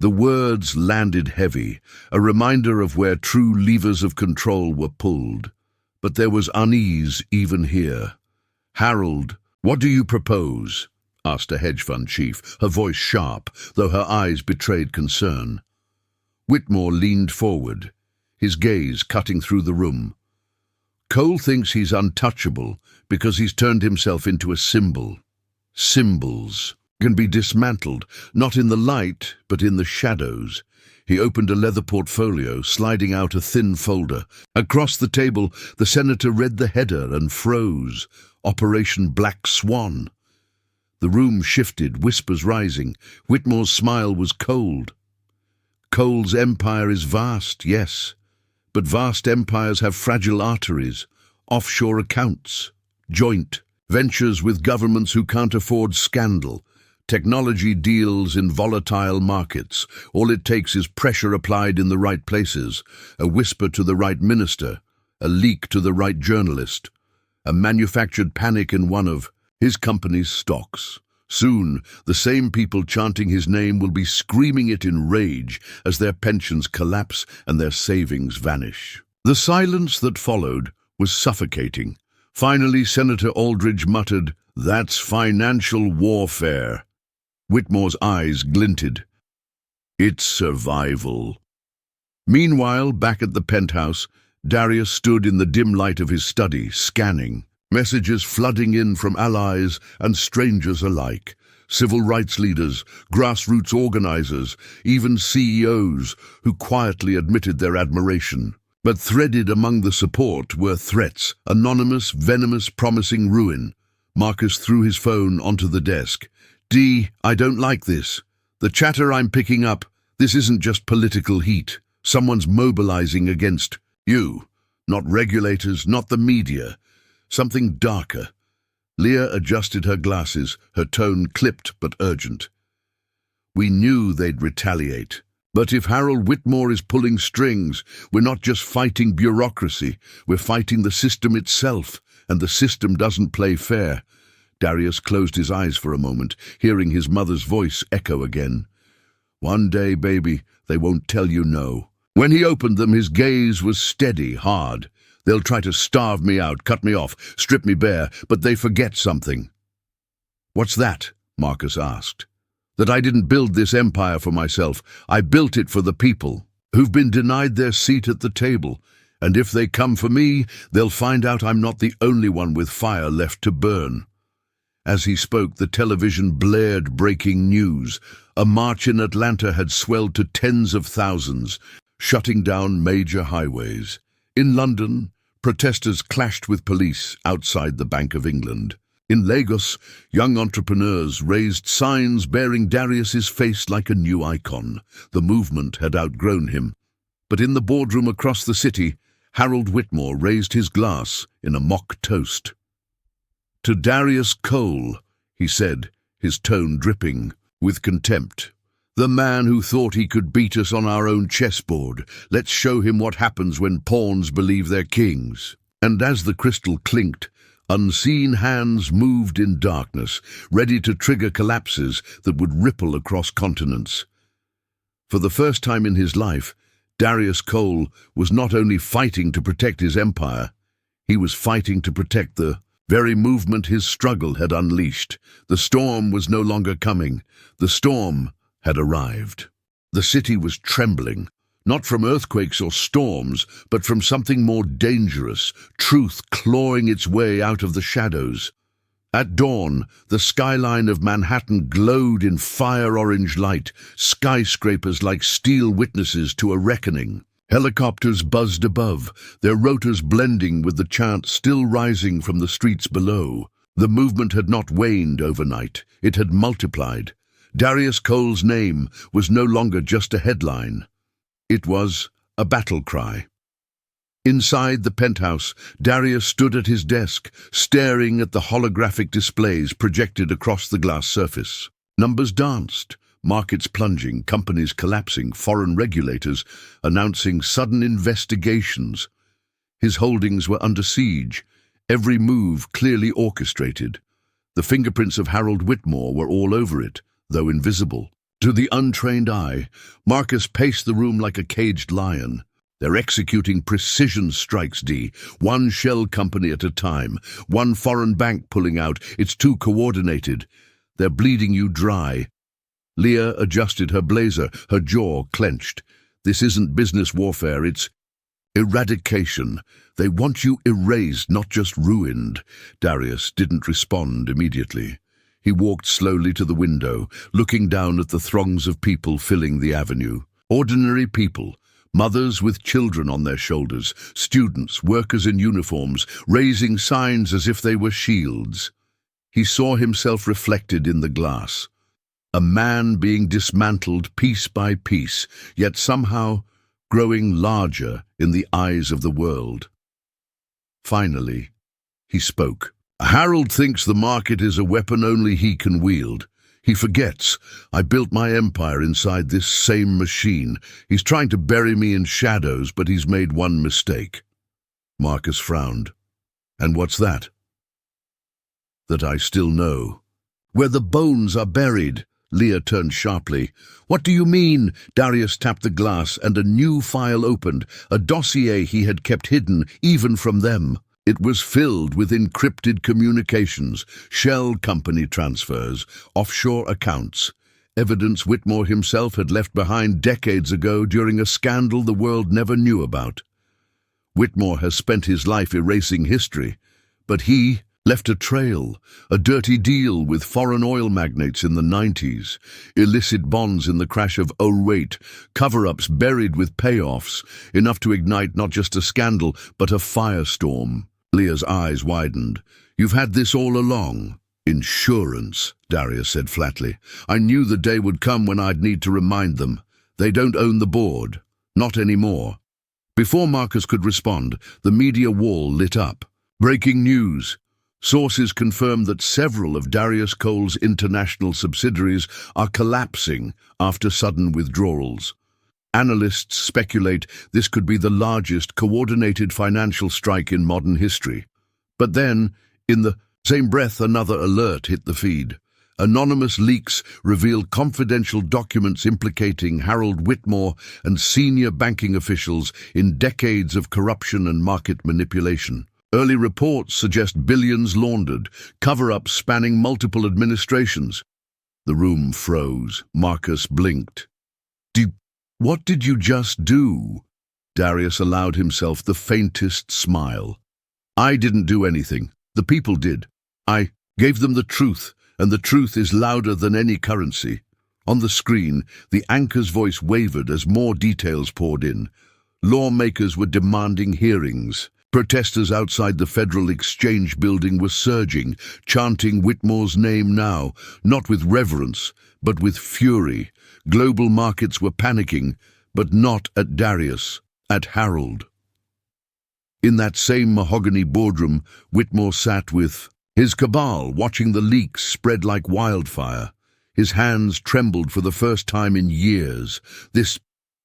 The words landed heavy, a reminder of where true levers of control were pulled. But there was unease even here. "Harold, what do you propose?" asked a hedge fund chief, her voice sharp, though her eyes betrayed concern. Whitmore leaned forward, his gaze cutting through the room. "Cole thinks he's untouchable because he's turned himself into a symbol. Symbols can be dismantled, not in the light, but in the shadows." He opened a leather portfolio, sliding out a thin folder. Across the table, the senator read the header and froze. "Operation Black Swan." The room shifted, whispers rising. Whitmore's smile was cold. "Cole's empire is vast, yes, but vast empires have fragile arteries, offshore accounts, joint ventures with governments who can't afford scandal, technology deals in volatile markets. All it takes is pressure applied in the right places, a whisper to the right minister, a leak to the right journalist, a manufactured panic in one of his company's stocks. Soon, the same people chanting his name will be screaming it in rage as their pensions collapse and their savings vanish." The silence that followed was suffocating. Finally, Senator Aldridge muttered, "That's financial warfare." Whitmore's eyes glinted. "It's survival." Meanwhile, back at the penthouse, Darius stood in the dim light of his study, scanning. Messages flooding in from allies and strangers alike. Civil rights leaders, grassroots organizers, even CEOs who quietly admitted their admiration. But threaded among the support were threats, anonymous, venomous, promising ruin. Marcus threw his phone onto the desk. I don't like this. The chatter I'm picking up, this isn't just political heat. Someone's mobilizing against you. Not regulators, not the media. Something darker." Leah adjusted her glasses, her tone clipped but urgent. "We knew they'd retaliate. But if Harold Whitmore is pulling strings, we're not just fighting bureaucracy, we're fighting the system itself, and the system doesn't play fair. Darius closed his eyes for a moment, hearing his mother's voice echo again. One day, baby, they won't tell you no. When he opened them, his gaze was steady, hard. They'll try to starve me out, cut me off, strip me bare, but they forget something. What's that? Marcus asked. That I didn't build this empire for myself. I built it for the people, who've been denied their seat at the table. And if they come for me, they'll find out I'm not the only one with fire left to burn. As he spoke, the television blared breaking news. A march in Atlanta had swelled to tens of thousands, shutting down major highways. In London, protesters clashed with police outside the Bank of England. In Lagos, young entrepreneurs raised signs bearing Darius's face like a new icon. The movement had outgrown him. But in the boardroom across the city, Harold Whitmore raised his glass in a mock toast. To Darius Cole, he said, his tone dripping with contempt. The man who thought he could beat us on our own chessboard. Let's show him what happens when pawns believe they're kings. And as the crystal clinked, unseen hands moved in darkness, ready to trigger collapses that would ripple across continents. For the first time in his life, Darius Cole was not only fighting to protect his empire, he was fighting to protect the very movement his struggle had unleashed. The storm was no longer coming. The storm had arrived. The city was trembling, not from earthquakes or storms, but from something more dangerous, truth clawing its way out of the shadows. At dawn, the skyline of Manhattan glowed in fire-orange light, skyscrapers like steel witnesses to a reckoning. Helicopters buzzed above, their rotors blending with the chant still rising from the streets below. The movement had not waned overnight, it had multiplied. Darius Cole's name was no longer just a headline. It was a battle cry. Inside the penthouse, Darius stood at his desk, staring at the holographic displays projected across the glass surface. Numbers danced, markets plunging, companies collapsing, foreign regulators announcing sudden investigations. His holdings were under siege, every move clearly orchestrated. The fingerprints of Harold Whitmore were all over it, though invisible. To the untrained eye, Marcus paced the room like a caged lion. They're executing precision strikes, D. One shell company at a time, one foreign bank pulling out. It's too coordinated. They're bleeding you dry. Leah adjusted her blazer, her jaw clenched. This isn't business warfare, it's eradication. They want you erased, not just ruined. Darius didn't respond immediately. He walked slowly to the window, looking down at the throngs of people filling the avenue. Ordinary people, mothers with children on their shoulders, students, workers in uniforms, raising signs as if they were shields. He saw himself reflected in the glass. A man being dismantled piece by piece, yet somehow growing larger in the eyes of the world. Finally, he spoke. Harold thinks the market is a weapon only he can wield. He forgets I built my empire inside this same machine. He's trying to bury me in shadows, but he's made one mistake. Marcus frowned. And what's that? That I still know. Where the bones are buried. Leah turned sharply. What do you mean? Darius tapped the glass, and a new file opened, a dossier he had kept hidden, even from them. It was filled with encrypted communications, shell company transfers, offshore accounts, evidence Whitmore himself had left behind decades ago during a scandal the world never knew about. Whitmore has spent his life erasing history, but he left a trail, a dirty deal with foreign oil magnates in the 90s, illicit bonds in the crash of '08, cover-ups buried with payoffs, enough to ignite not just a scandal, but a firestorm. Leah's eyes widened. You've had this all along. Insurance, Darius said flatly. I knew the day would come when I'd need to remind them. They don't own the board. Not anymore. Before Marcus could respond, the media wall lit up. Breaking news. Sources confirm that several of Darius Cole's international subsidiaries are collapsing after sudden withdrawals. Analysts speculate this could be the largest coordinated financial strike in modern history. But then, in the same breath, another alert hit the feed. Anonymous leaks revealed confidential documents implicating Harold Whitmore and senior banking officials in decades of corruption and market manipulation. Early reports suggest billions laundered, cover-ups spanning multiple administrations. The room froze. Marcus blinked. What did you just do? Darius allowed himself the faintest smile. I didn't do anything. The people did. I gave them the truth, and the truth is louder than any currency. On the screen, the anchor's voice wavered as more details poured in. Lawmakers were demanding hearings. Protesters outside the Federal Exchange building were surging, chanting Whitmore's name now, not with reverence, but with fury. Global markets were panicking, but not at Darius, at Harold. In that same mahogany boardroom, Whitmore sat with his cabal, watching the leaks spread like wildfire. His hands trembled for the first time in years. This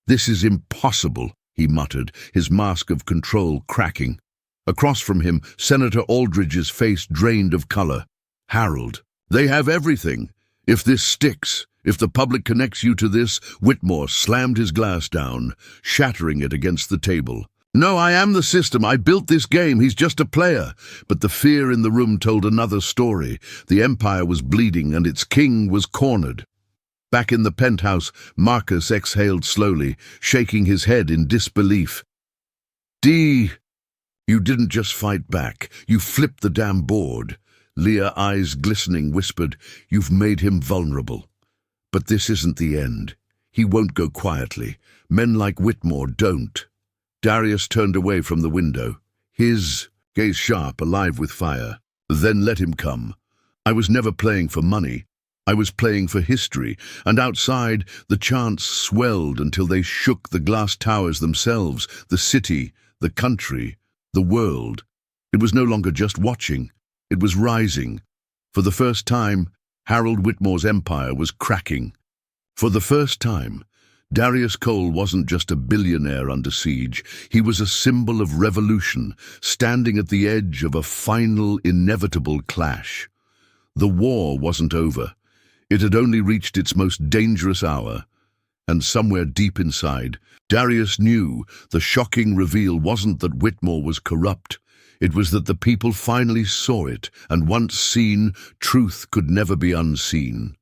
is impossible, he muttered, his mask of control cracking. Across from him, Senator Aldridge's face drained of color. Harold, they have everything. If this sticks, if the public connects you to this, Whitmore slammed his glass down, shattering it against the table. No, I am the system. I built this game. He's just a player. But the fear in the room told another story. The empire was bleeding and its king was cornered. Back in the penthouse, Marcus exhaled slowly, shaking his head in disbelief. You didn't just fight back. You flipped the damn board. Leah, eyes glistening, whispered, You've made him vulnerable. But this isn't the end. He won't go quietly. Men like Whitmore don't. Darius turned away from the window, his gaze sharp, alive with fire. Then let him come. I was never playing for money. I was playing for history, and outside the chants swelled until they shook the glass towers themselves, the city, the country, the world. It was no longer just watching. It was rising. For the first time, Harold Whitmore's empire was cracking. For the first time, Darius Cole wasn't just a billionaire under siege. He was a symbol of revolution, standing at the edge of a final, inevitable clash. The war wasn't over. It had only reached its most dangerous hour. And somewhere deep inside, Darius knew the shocking reveal wasn't that Whitmore was corrupt. It was that the people finally saw it, and once seen, truth could never be unseen.